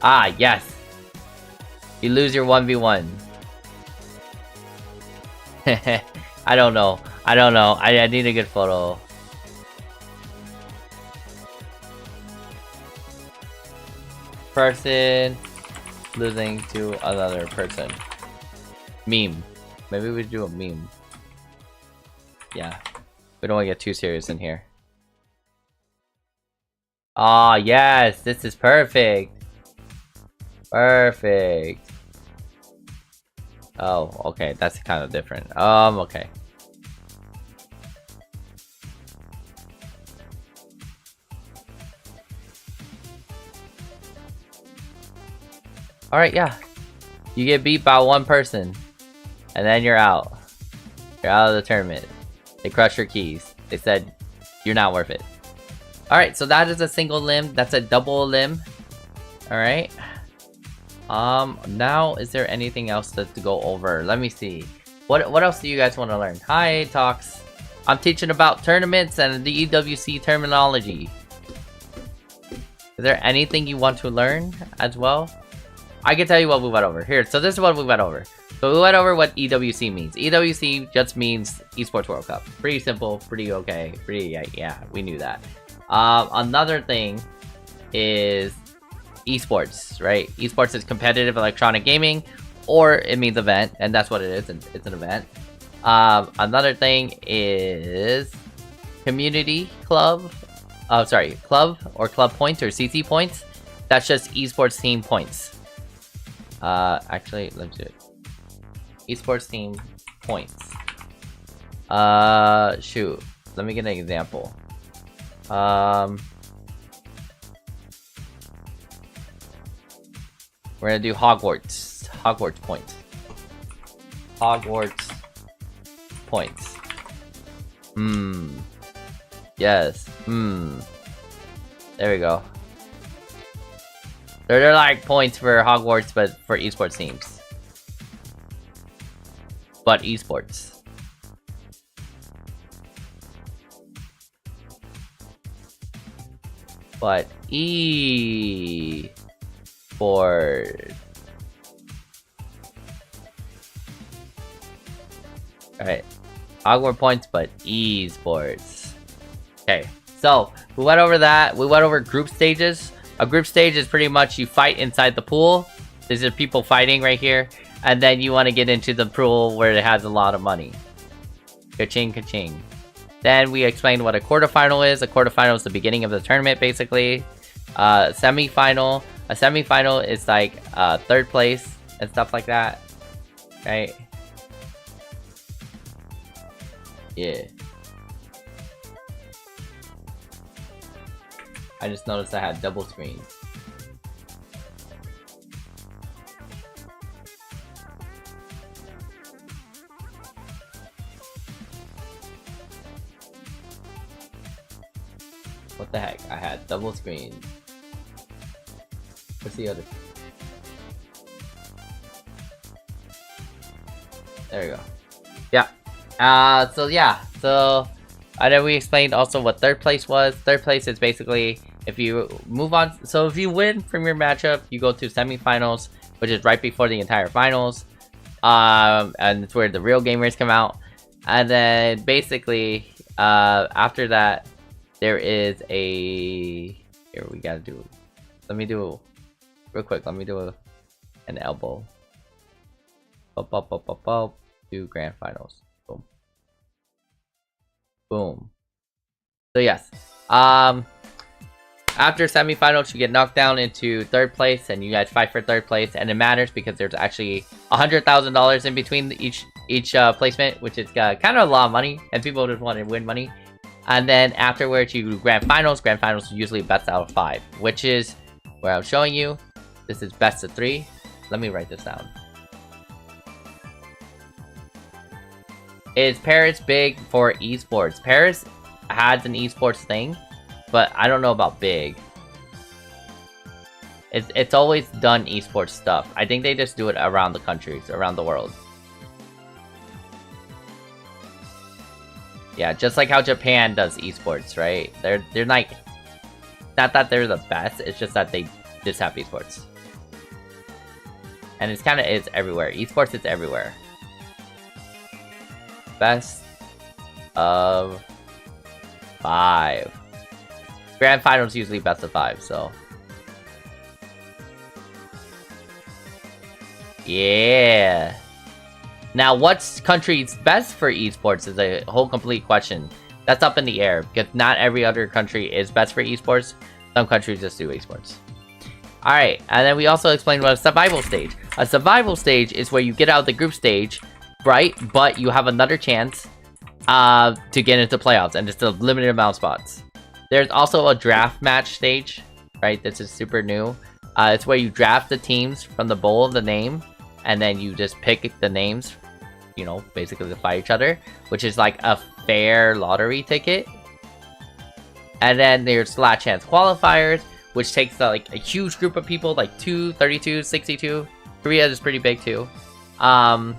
Ah, yes. You lose your 1v1. I don't know. I don't know. I need a good photo. Person losing to another person. Meme. Maybe we do a meme. Yeah. We don't want to get too serious in here. Ah, yes. This is perfect. Perfect. Oh, okay. That's kind of different. Okay. Alright, yeah. You get beat by 1 person. And then you're out. You're out of the tournament. They crushed your keys. They said, you're not worth it. Alright, so that is a single limb. That's a double limb. Alright. Now, is there anything else to go over? Let me see. What else do you guys want to learn? Hi, Talks. I'm teaching about tournaments and the EWC terminology. Is there anything you want to learn as well? I can tell you what we went over. Here, so this is what we went over. So we went over what EWC means. EWC just means Esports World Cup. Pretty simple, pretty okay, pretty, yeah, we knew that. Another thing is esports, right? Esports is competitive electronic gaming, or it means event, and that's what it is, it's an event. Another thing is community club. Oh, sorry, club or club points or CC points. That's just esports team points. Actually, let's do it. Esports team points. Shoot. Let me get an example. We're gonna do Hogwarts. Hogwarts points. Hogwarts points. Yes. There we go. They're like points for Hogwarts, but for esports teams. But esports. But esports. Alright. Hogwarts points, but esports. Okay. So, we went over that. We went over group stages. A group stage is pretty much you fight inside the pool. These are people fighting right here. And then you want to get into the pool where it has a lot of money. Ka-ching, ka-ching. Then we explained what a quarterfinal is. A quarterfinal is the beginning of the tournament, basically. Semi-final. A semi-final is like third place and stuff like that. Right? Yeah. I just noticed I had double screen. What the heck? I had double screen. What's the other? There we go. Yeah. So yeah. So, and then we explained also what third place was. Third place is basically if you move on. So if you win from your matchup, you go to semifinals, which is right before the entire finals. And it's where the real gamers come out. And then basically, after that, there is a. Here we gotta do. Let me do real quick. Let me do an elbow. Do grand finals. Boom. Boom. So yes. After semifinals, you get knocked down into third place, and you guys fight for third place, and it matters because there's actually $100,000 in between each placement, which is kind of a lot of money, and people just want to win money. And then afterwards, you do grand finals. Grand finals usually best out of 5, which is where I'm showing you. This is best of 3. Let me write this down. Is Paris big for esports? Paris has an esports thing, but I don't know about big. It's always done esports stuff. I think they just do it around the countries, around the world. Yeah, just like how Japan does esports, right? They're like, not that they're the best, it's just that they just have esports. And it's everywhere. Esports is everywhere. Best of 5. Grand finals usually best of 5, so. Yeah. Now, what's country's best for esports is a whole complete question. That's up in the air, because not every other country is best for esports. Some countries just do esports. Alright, and then we also explained what a survival stage. A survival stage is where you get out of the group stage, right? But you have another chance to get into playoffs, and it's a limited amount of spots. There's also a draft match stage, right? This is super new. It's where you draft the teams from the bowl of the name, and then you just pick the names, you know, basically to fight each other, which is like a fair lottery ticket. And then there's last chance qualifiers, which takes like a huge group of people, like 32, 62. Korea is pretty big too. And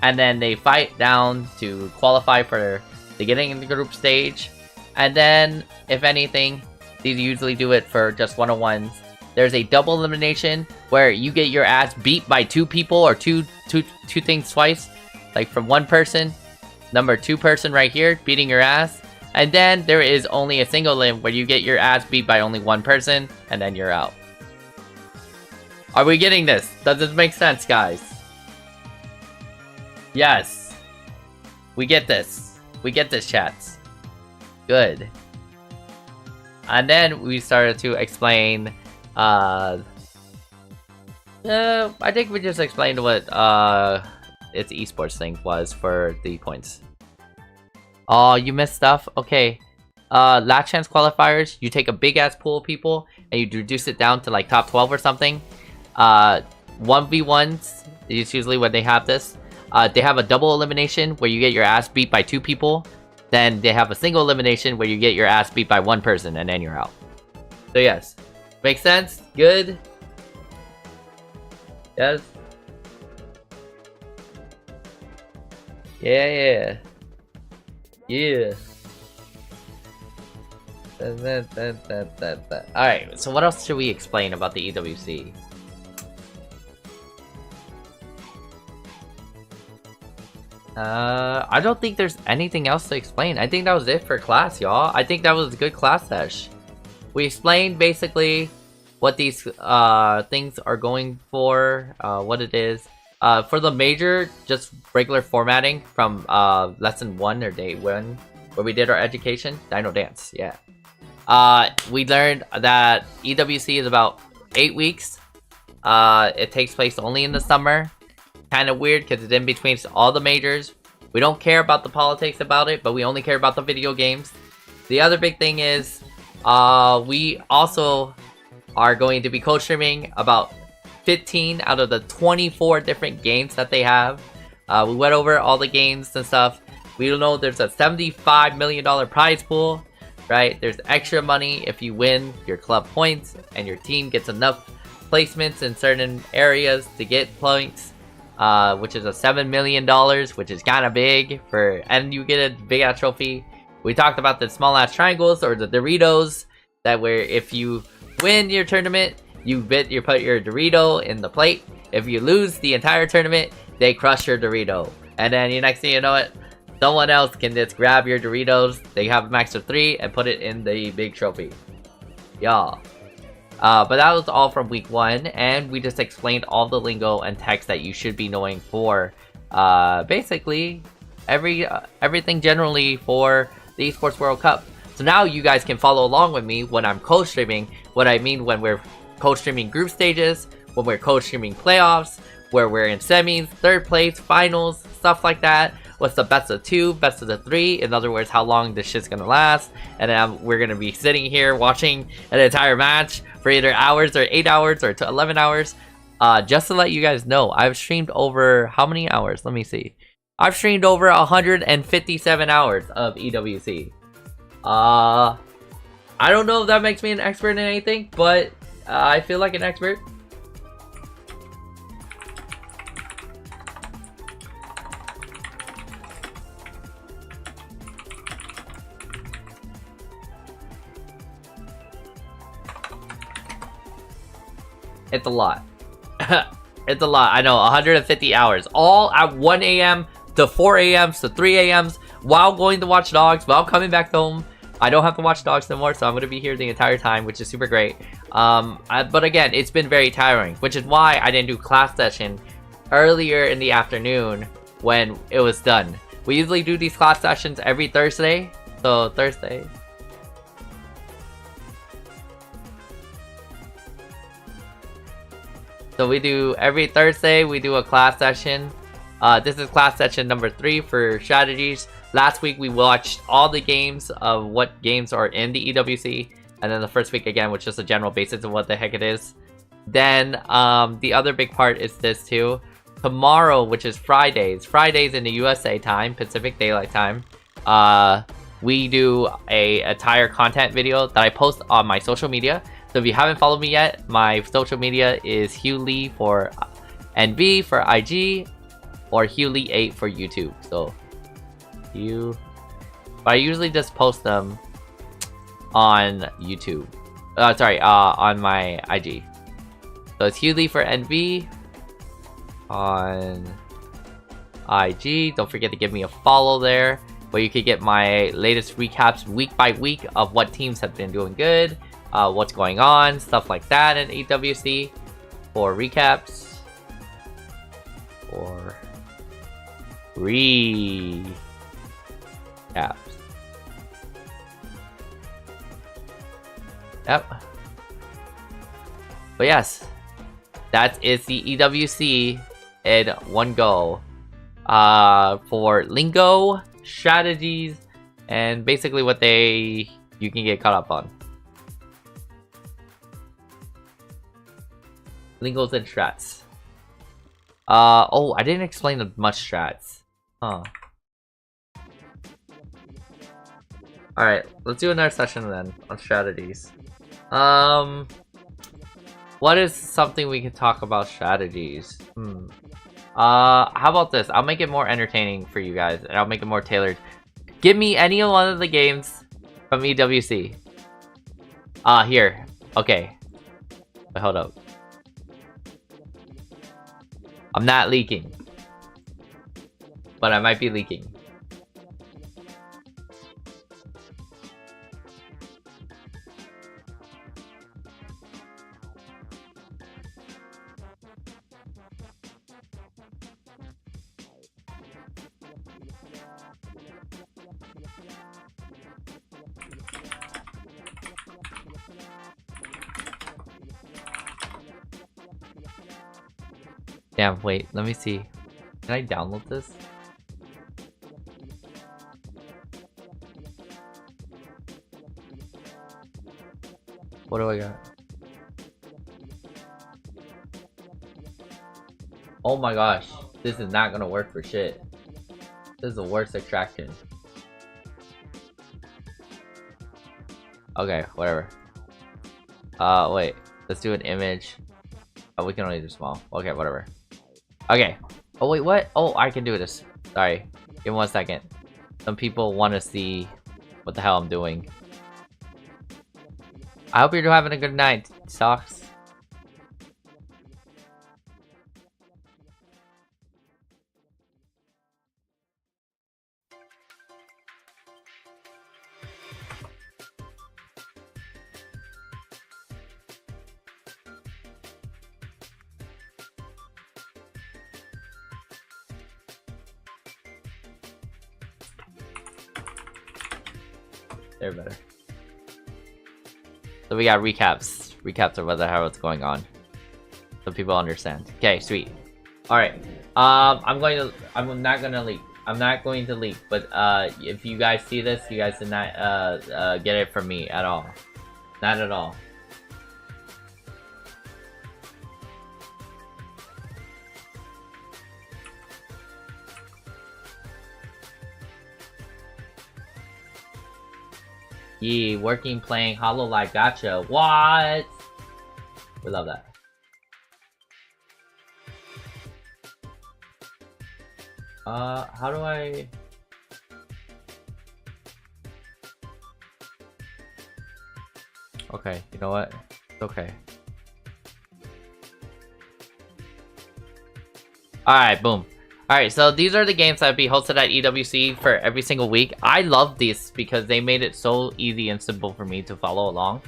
then they fight down to qualify for the getting in the group stage. And then, if anything, these usually do it for just one-on-ones. There's a double elimination where you get your ass beat by 2 people or two things twice. Like from one person, number 2 person right here, beating your ass. And then there is only a single limb where you get your ass beat by only 1 person, and then you're out. Are we getting this? Does this make sense, guys? Yes. We get this. We get this, chats. Good. And then we started to explain, I think we just explained what, its esports thing was for the points. Oh, you missed stuff? Okay. Last chance qualifiers, you take a big ass pool of people and you reduce it down to like top 12 or something. 1v1s is usually when they have this. They have a double elimination where you get your ass beat by 2 people. Then they have a single elimination where you get your ass beat by 1 person and then you're out. So yes. Makes sense? Good? Yes? Yeah. Yeah. Alright, so what else should we explain about the EWC? I don't think there's anything else to explain. I think that was it for class, y'all. I think that was a good class sesh. We explained basically what these things are going for, what it is. For the major, just regular formatting from lesson 1 or day 1, where we did our education. Dino Dance, yeah. We learned that EWC is about 8 weeks. It takes place only in the summer. Kind of weird because it's in between all the majors. We don't care about the politics about it, but we only care about the video games. The other big thing is, we also are going to be co-streaming about 15 out of the 24 different games that they have. We went over all the games and stuff. We know there's a $75 million prize pool, right? There's extra money if you win your club points and your team gets enough placements in certain areas to get points. Which is a $7 million, which is kind of big and you get a big ass trophy. We talked about the small ass triangles or the Doritos, that where if you win your tournament, you put your Dorito in the plate. If you lose the entire tournament, they crush your Dorito, and then the next thing you know it, someone else can just grab your Doritos. They have a max of 3 and put it in the big trophy. Y'all. But that was all from week 1, and we just explained all the lingo and text that you should be knowing for, basically, everything generally for the Esports World Cup. So now you guys can follow along with me when I'm co-streaming, what I mean when we're co-streaming group stages, when we're co-streaming playoffs, where we're in semis, 3rd place, finals, stuff like that. What's the best of 2, best of the 3, in other words, how long this shit's gonna last, and then we're gonna be sitting here watching an entire match for either hours or 8 hours or 11 hours. Just to let you guys know, I've streamed over how many hours? Let me see. I've streamed over 157 hours of EWC. I don't know if that makes me an expert in anything, but I feel like an expert. It's a lot. It's a lot. I know, 150 hours. All at 1 a.m. to 4 a.m. to 3 a.m. while going to watch dogs, while coming back home. I don't have to watch dogs no more, so I'm going to be here the entire time, which is super great. But again, it's been very tiring, which is why I didn't do class session earlier in the afternoon when it was done. We usually do these class sessions every Thursday. So, Thursday. So we do every Thursday, we do a class session. This is class session number 3 for strategies. Last week we watched all the games of what games are in the EWC. And then the first week again, which is a general basis of what the heck it is. Then the other big part is this too. Tomorrow, which is Fridays in the USA time, Pacific Daylight Time. We do a entire content video that I post on my social media. So if you haven't followed me yet, my social media is Hugh Lee for NB for IG, or Hugh Lee 8 for YouTube. So but I usually just post them on YouTube. On my IG. So it's Hugh Lee for NB on IG. Don't forget to give me a follow there, where you can get my latest recaps week by week of what teams have been doing good. What's going on, stuff like that in EWC for recaps. Yeah. Yep. But yes, that is the EWC in one go. For lingo, strategies, and basically what you can get caught up on. Lingos and strats. Oh, I didn't explain much strats. Huh. Alright, let's do another session then on strategies. What is something we can talk about strategies? How about this? I'll make it more entertaining for you guys, and I'll make it more tailored. Give me any one of the games from EWC. Here. Okay. Wait, hold up. I'm not leaking. But I might be leaking. Damn, wait, let me see. Can I download this? What do I got? Oh my gosh, this is not gonna work for shit. This is the worst extraction. Okay, whatever. Wait, let's do an image. Oh, we can only do small. Okay, whatever. Okay. Oh wait, what? Oh, I can do this. Sorry. Give me 1 second. Some people want to see what the hell I'm doing. I hope you're having a good night, Socks. They're better. So we got recaps of what the hell is going on, so people understand. Okay, sweet. All right. I'm not gonna leak. I'm not going to leak. But if you guys see this, you guys did not get it from me at all. Not at all. Yee, working, playing, HoloLive, gotcha. What? We love that. How do I... Okay, you know what? It's okay. Alright, boom. Alright, so these are the games that be hosted at EWC for every single week. I love these because they made it so easy and simple for me to follow along.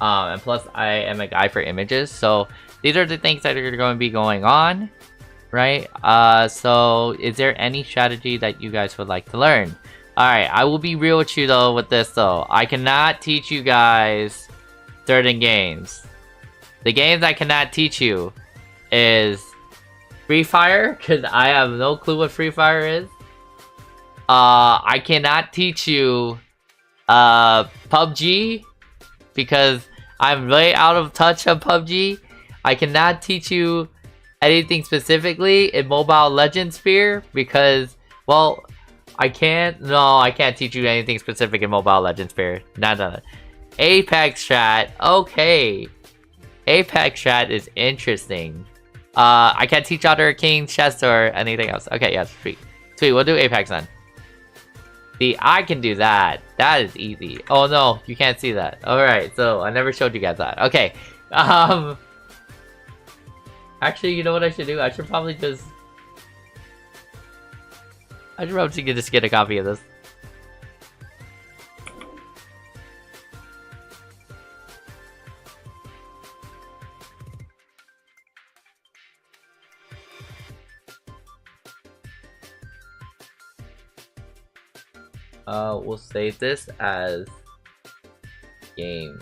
And plus, I am a guy for images, so these are the things that are going to be going on, right? So is there any strategy that you guys would like to learn? Alright, I will be real with you though with this though. I cannot teach you guys certain games. The games I cannot teach you is Free Fire, because I have no clue what Free Fire is. I cannot teach you PUBG, because I'm way out of touch of PUBG. I cannot teach you anything specifically in Mobile Legends sphere, because, well, I can't teach you anything specific in Mobile Legends sphere. None. Apex strat, okay. Apex strat is interesting. I can't teach Other King, chess, or anything else. Okay, yeah, sweet. Sweet, we'll do Apex then. See, I can do that. That is easy. Oh no, you can't see that. Alright, so I never showed you guys that. Okay. Actually, you know what I should do? I should probably just get a copy of this. We'll save this as game.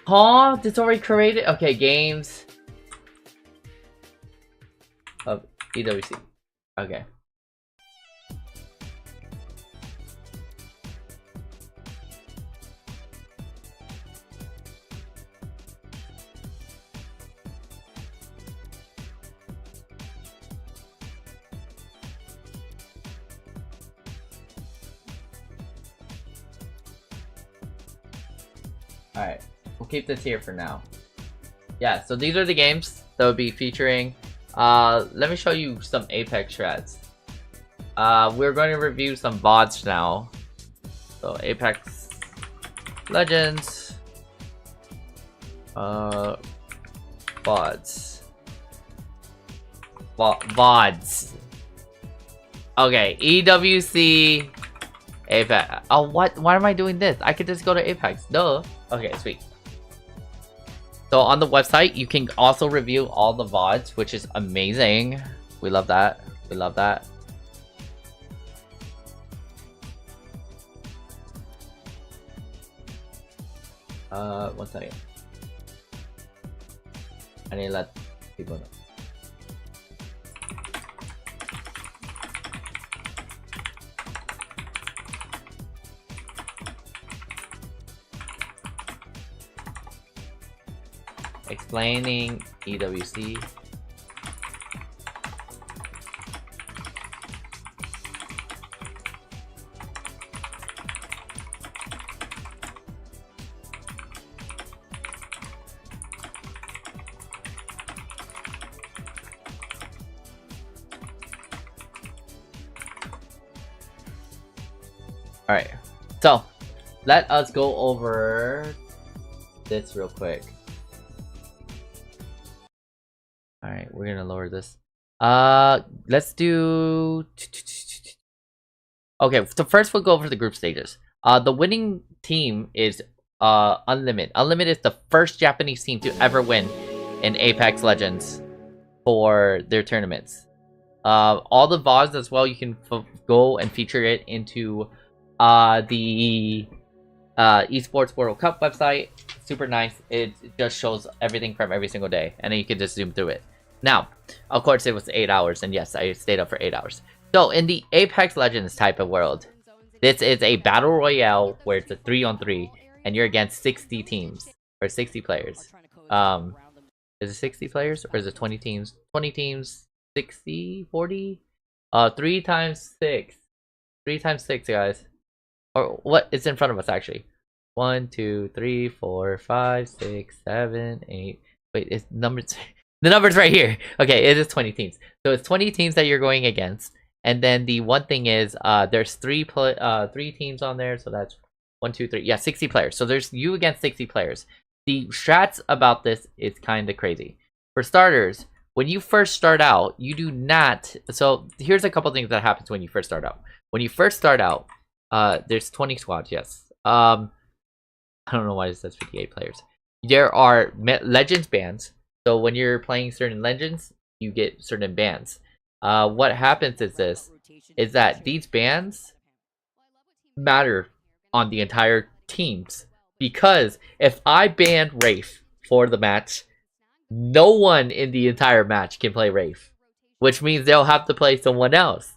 Huh? It's already created? Okay, games of EWC. Okay. Alright, we'll keep this here for now. Yeah, so these are the games that will be featuring. Let me show you some Apex strats. We're going to review some VODs now. So Apex Legends. VODs. VODs. Okay, EWC. Apex. Oh, what? Why am I doing this? I could just go to Apex. Duh. Okay, sweet. So on the website, you can also review all the VODs, which is amazing. We love that. We love that. One second. I need to let people know. Explaining EWC. Alright, so let us go over this real quick. Alright, we're gonna lower this. Let's do... Okay, so first we'll go over the group stages. The winning team is Unlimited. Unlimited is the first Japanese team to ever win in Apex Legends for their tournaments. All the VODs as well, you can go and feature it into the Esports World Cup website. Super nice. It just shows everything from every single day, and then you can just zoom through it. Now, of course, it was 8 hours, and yes, I stayed up for 8 hours. So, in the Apex Legends type of world, this is a battle royale where it's a 3-on-3, and you're against 60 teams or 60 players. Is it 60 players or is it 20 teams? 20 teams, 60, 40? 3 times 6. 3 times 6, guys. Or what? It's in front of us actually. 1, 2, 3, 4, 5, 6, 7, 8. Wait, it's numbers. The number's right here. Okay, it is 20 teams. So it's 20 teams that you're going against. And then the one thing is, there's 3 teams on there. So that's 1, 2, 3. Yeah, 60 players. So there's you against 60 players. The strats about this is kind of crazy. For starters, when you first start out, you do not. So here's a couple things that happens when you first start out. When you first start out, there's 20 squads. Yes. I don't know why it says 58 players. There are Legends bans. So when you're playing certain Legends, you get certain bans. What happens is that these bans matter on the entire teams. Because if I ban Wraith for the match, no one in the entire match can play Wraith. Which means they'll have to play someone else.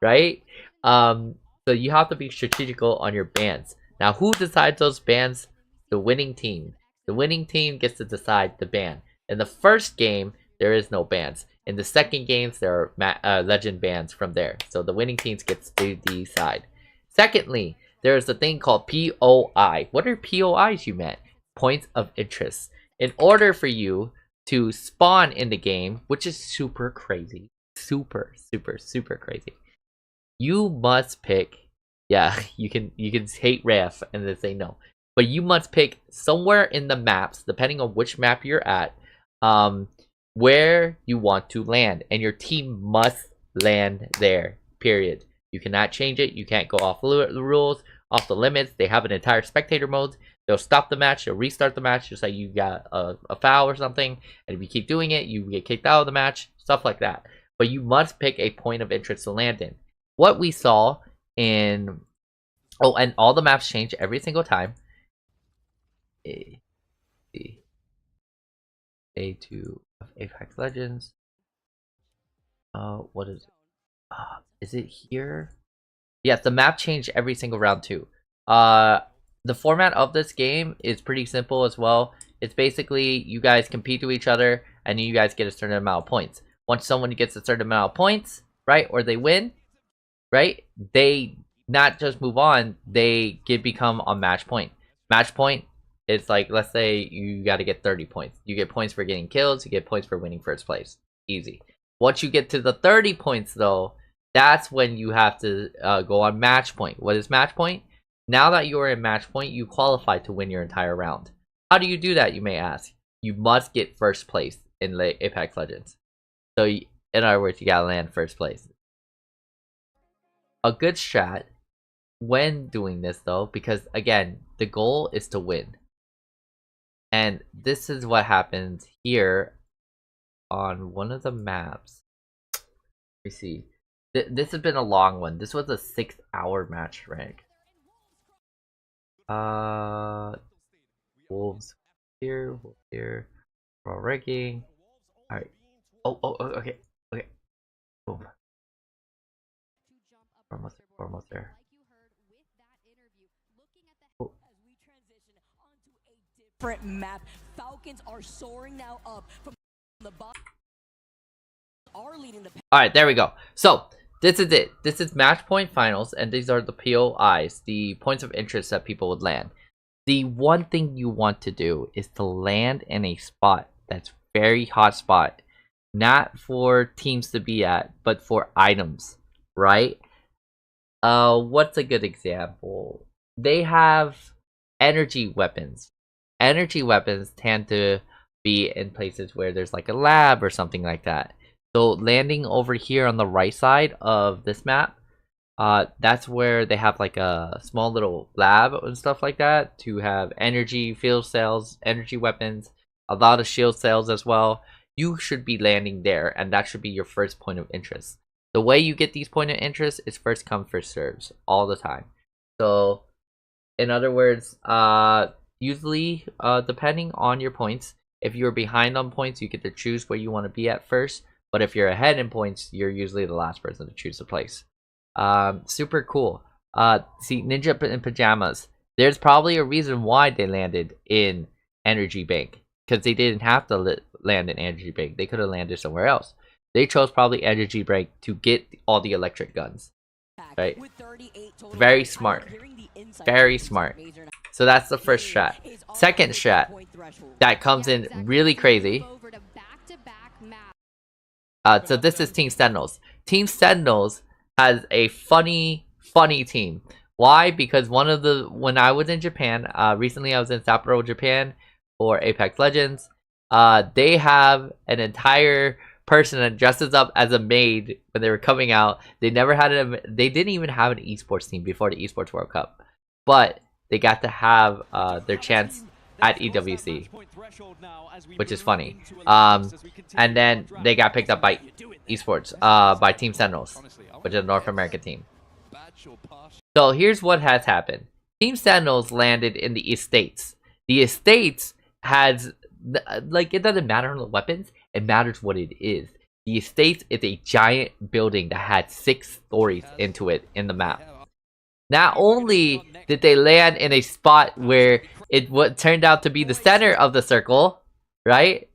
Right? So you have to be strategical on your bans. Now, who decides those bans? The winning team. The winning team gets to decide the ban. In the first game, there is no bans. In the second games, there are legend bans from there. So the winning teams gets to decide. Secondly, there is a thing called POI. What are POIs, you meant? Points of interest. In order for you to spawn in the game, which is super crazy. Super crazy. You must pick. Yeah, you can hate Ref and then say no. But you must pick somewhere in the maps, depending on which map you're at, where you want to land. And your team must land there, period. You cannot change it. You can't go off the rules, off the limits. They have an entire spectator mode. They'll stop the match. They'll restart the match. Just like you got a foul or something. And if you keep doing it, you get kicked out of the match. Stuff like that. but you must pick a point of interest to land in. What we saw in... Oh, and all the maps change every single time. A2 of Apex Legends. What is it here? Yes, the map changed every single round too. The format of this game is pretty simple as well. It's basically you guys compete with each other and you guys get a certain amount of points. Once someone gets a certain amount of points, right, or they win, right, they not just move on, they become a match point. Match point, it's like, let's say you got to get 30 points. You get points for getting kills, you get points for winning first place. Easy. Once you get to the 30 points though, that's when you have to go on match point. What is match point? Now that you are in match point, you qualify to win your entire round. How do you do that, you may ask? You must get first place in Apex Legends. So, in other words, you gotta land first place. A good strat when doing this though, because again, the goal is to win. And this is what happens here on one of the maps. Let me see. This has been a long one. This was a 6-hour match rank. Wolves here, raw ranking. Alright. Oh, okay. Boom. We're almost there. Oh.
Different map. Falcons are soaring now up from the bottom.
Alright, there we go. So, this is it. This is match point finals, and these are the POIs, the points of interest that people would land. The one thing you want to do is to land in a spot that's very hot spot. Not for teams to be at, but for items, right? What's a good example? They have energy weapons. Energy weapons tend to be in places where there's like a lab or something like that. So landing over here on the right side of this map, that's where they have like a small little lab and stuff like that to have energy field cells, energy weapons, a lot of shield cells as well. You should be landing there, and that should be your first point of interest. The way you get these point of interest is first come, first serves all the time. So, in other words, usually, depending on your points, if you're behind on points, you get to choose where you want to be at first. But if you're ahead in points, you're usually the last person to choose the place. Super cool. See, Ninja in Pajamas. There's probably a reason why they landed in Energy Bank. Because they didn't have to land in Energy Bank. They could have landed somewhere else. They chose probably Energy Bank to get all the electric guns. Right? Very smart. Very smart. So that's the first strat. Second strat that comes in really crazy. So this is Team Sentinels. Team Sentinels has a funny team. Why? Because when I was in Japan, recently I was in Sapporo, Japan for Apex Legends. They have an entire person that dresses up as a maid when they were coming out. They didn't even have an esports team before the Esports World Cup, but they got to have their chance at EWC, which is funny. And then they got picked up by Esports, by Team Sentinels, which is a North American team. So here's what has happened. Team Sentinels landed in the Estates. The Estates has, like, it doesn't matter on the weapons, it matters what it is. The Estates is a giant building that had 6 stories into it in the map. Not only did they land in a spot where it turned out to be the center of the circle, right?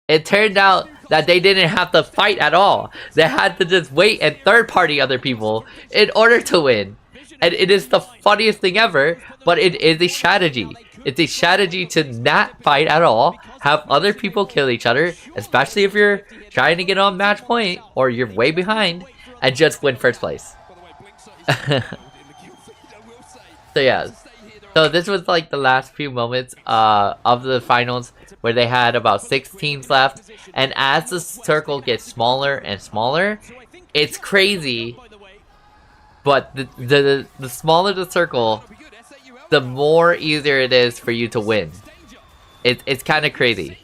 It turned out that they didn't have to fight at all. They had to just wait and third-party other people in order to win. And it is the funniest thing ever, but it is a strategy. It's a strategy to not fight at all, have other people kill each other, especially if you're trying to get on match point or you're way behind, and just win first place. So yeah, so this was like the last few moments of the finals where they had about 6 teams left, and as the circle gets smaller and smaller, it's crazy. But the smaller the circle, the more easier it is for you to win. It's kind of crazy.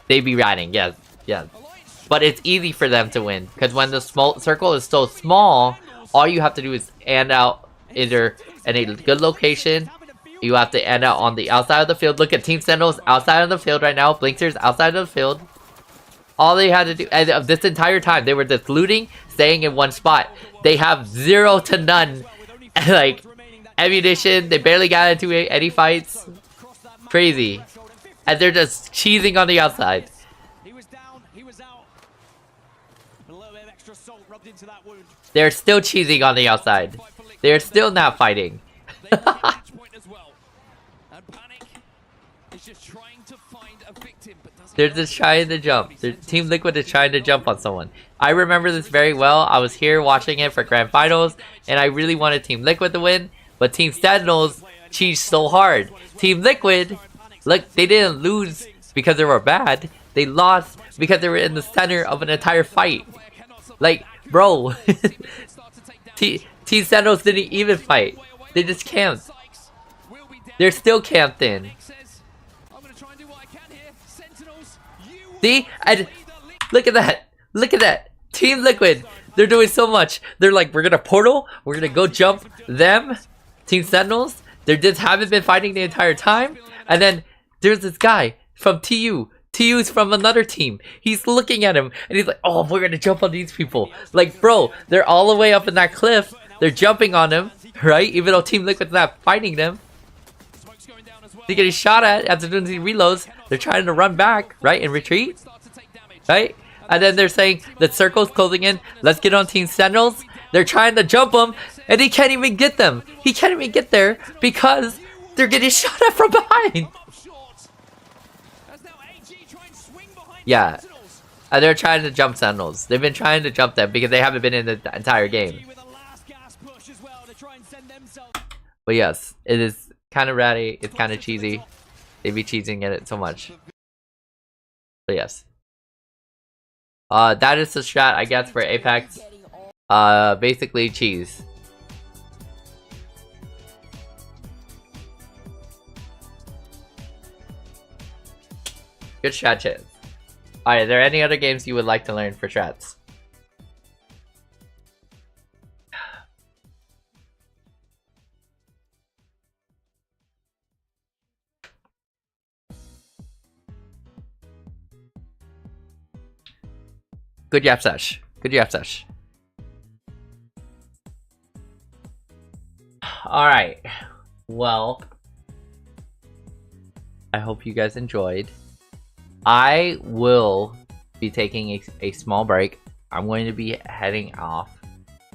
They be riding, yes. but it's easy for them to win because when the small circle is so small, all you have to do is end out either in a good location. You have to end out on the outside of the field. Look at Team Sentinels outside of the field right now. Blinksters outside of the field. All they had to do, and this entire time, they were just looting, staying in one spot. They have 0 to none, like, ammunition. They barely got into any fights. Crazy. And they're just cheesing on the outside. They're still cheesing on the outside. They're still not fighting. They're just trying to jump. Team Liquid is trying to jump on someone. I remember this very well. I was here watching it for Grand Finals, and I really wanted Team Liquid to win, but Team Sentinels cheesed so hard. Team Liquid, look, they didn't lose because they were bad. They lost because they were in the center of an entire fight. Like, bro, Team Sentinels didn't even fight. They just camped. They're still camped in. See? And look at that. Look at that. Team Liquid. They're doing so much. They're like, we're gonna portal. We're gonna go jump them. Team Sentinels. They just haven't been fighting the entire time. And then there's this guy from TU. TU's from another team. He's looking at him and he's like, oh, we're gonna jump on these people. Like, bro, they're all the way up in that cliff. They're jumping on him, right? Even though Team Liquid's not fighting them. They're getting shot at as soon as he reloads. They're trying to run back, right? And retreat, right? And then they're saying the circle's closing in. Let's get on Team Sentinels. They're trying to jump him, and he can't even get them. He can't even get there because they're getting shot at from behind. Yeah. And they're trying to jump Sentinels. They've been trying to jump them because they haven't been in the entire game. But yes, it is kind of ratty. It's kind of cheesy. They be cheesing at it so much. But yes. That is the strat, I guess, for Apex. Basically cheese. Good strat chance. Alright, are there any other games you would like to learn for strats? Good yap sesh. Good yap sesh. Alright. Well, I hope you guys enjoyed. I will be taking a small break. I'm going to be heading off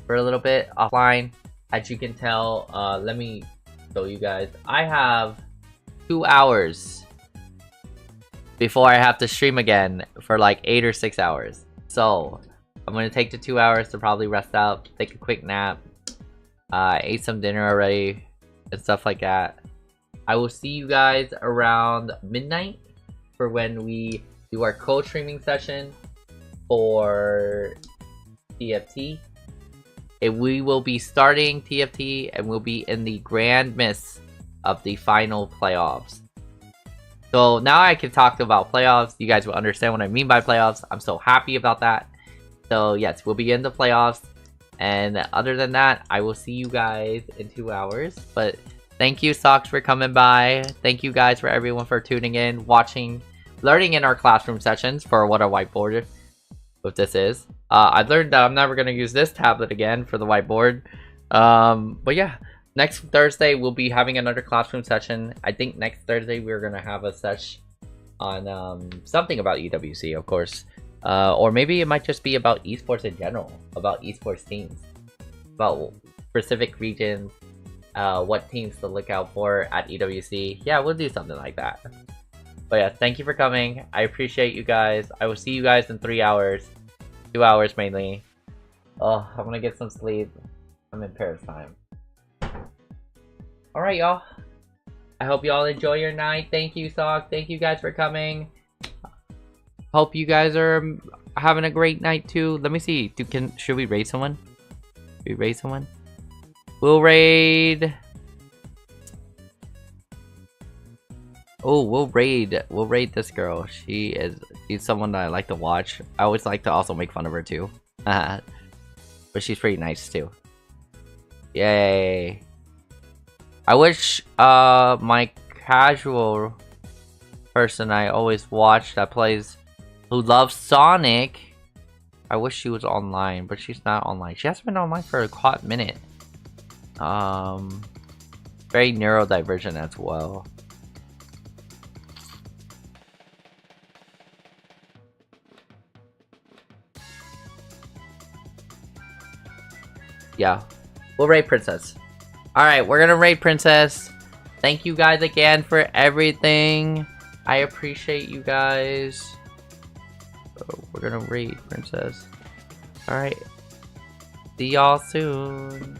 for a little bit offline. As you can tell, let me show you guys. I have 2 hours before I have to stream again for like 8 or 6 hours. So I'm going to take the 2 hours to probably rest out, take a quick nap. Ate some dinner already and stuff like that. I will see you guys around midnight for when we do our co-streaming session for TFT. And we will be starting TFT and we'll be in the grand midst of the final playoffs. So now I can talk about playoffs. You guys will understand what I mean by playoffs. I'm so happy about that. So yes, we'll be in the playoffs. And other than that, I will see you guys in 2 hours. But thank you, Socks, for coming by. Thank you guys for everyone for tuning in, watching, learning in our classroom sessions for what a whiteboard what this is. I learned that I'm never going to use this tablet again for the whiteboard. But yeah, next Thursday we'll be having another classroom session. I think next Thursday we're going to have a session on something about EWC, of course. Or maybe it might just be about esports in general, about esports teams, about specific regions, what teams to look out for at EWC. Yeah, we'll do something like that. But yeah, thank you for coming. I appreciate you guys. I will see you guys in 3 hours. 2 hours mainly. Oh, I'm gonna get some sleep. I'm in Paris time. Alright, y'all. I hope y'all enjoy your night. Thank you, Sock. Thank you guys for coming. Hope you guys are having a great night too. Let me see. Should we raid someone? Should we raid someone? We'll raid. Oh, we'll raid this girl. She's someone that I like to watch. I always like to also make fun of her too. But she's pretty nice too. Yay. I wish my casual person I always watch that plays, who loves Sonic, I wish she was online, but she's not online. She hasn't been online for a hot minute. Very neurodivergent as well. Yeah, we'll raid Princess. Alright, we're gonna raid Princess. Thank you guys again for everything. I appreciate you guys. So we're gonna raid Princess. Alright. See y'all soon.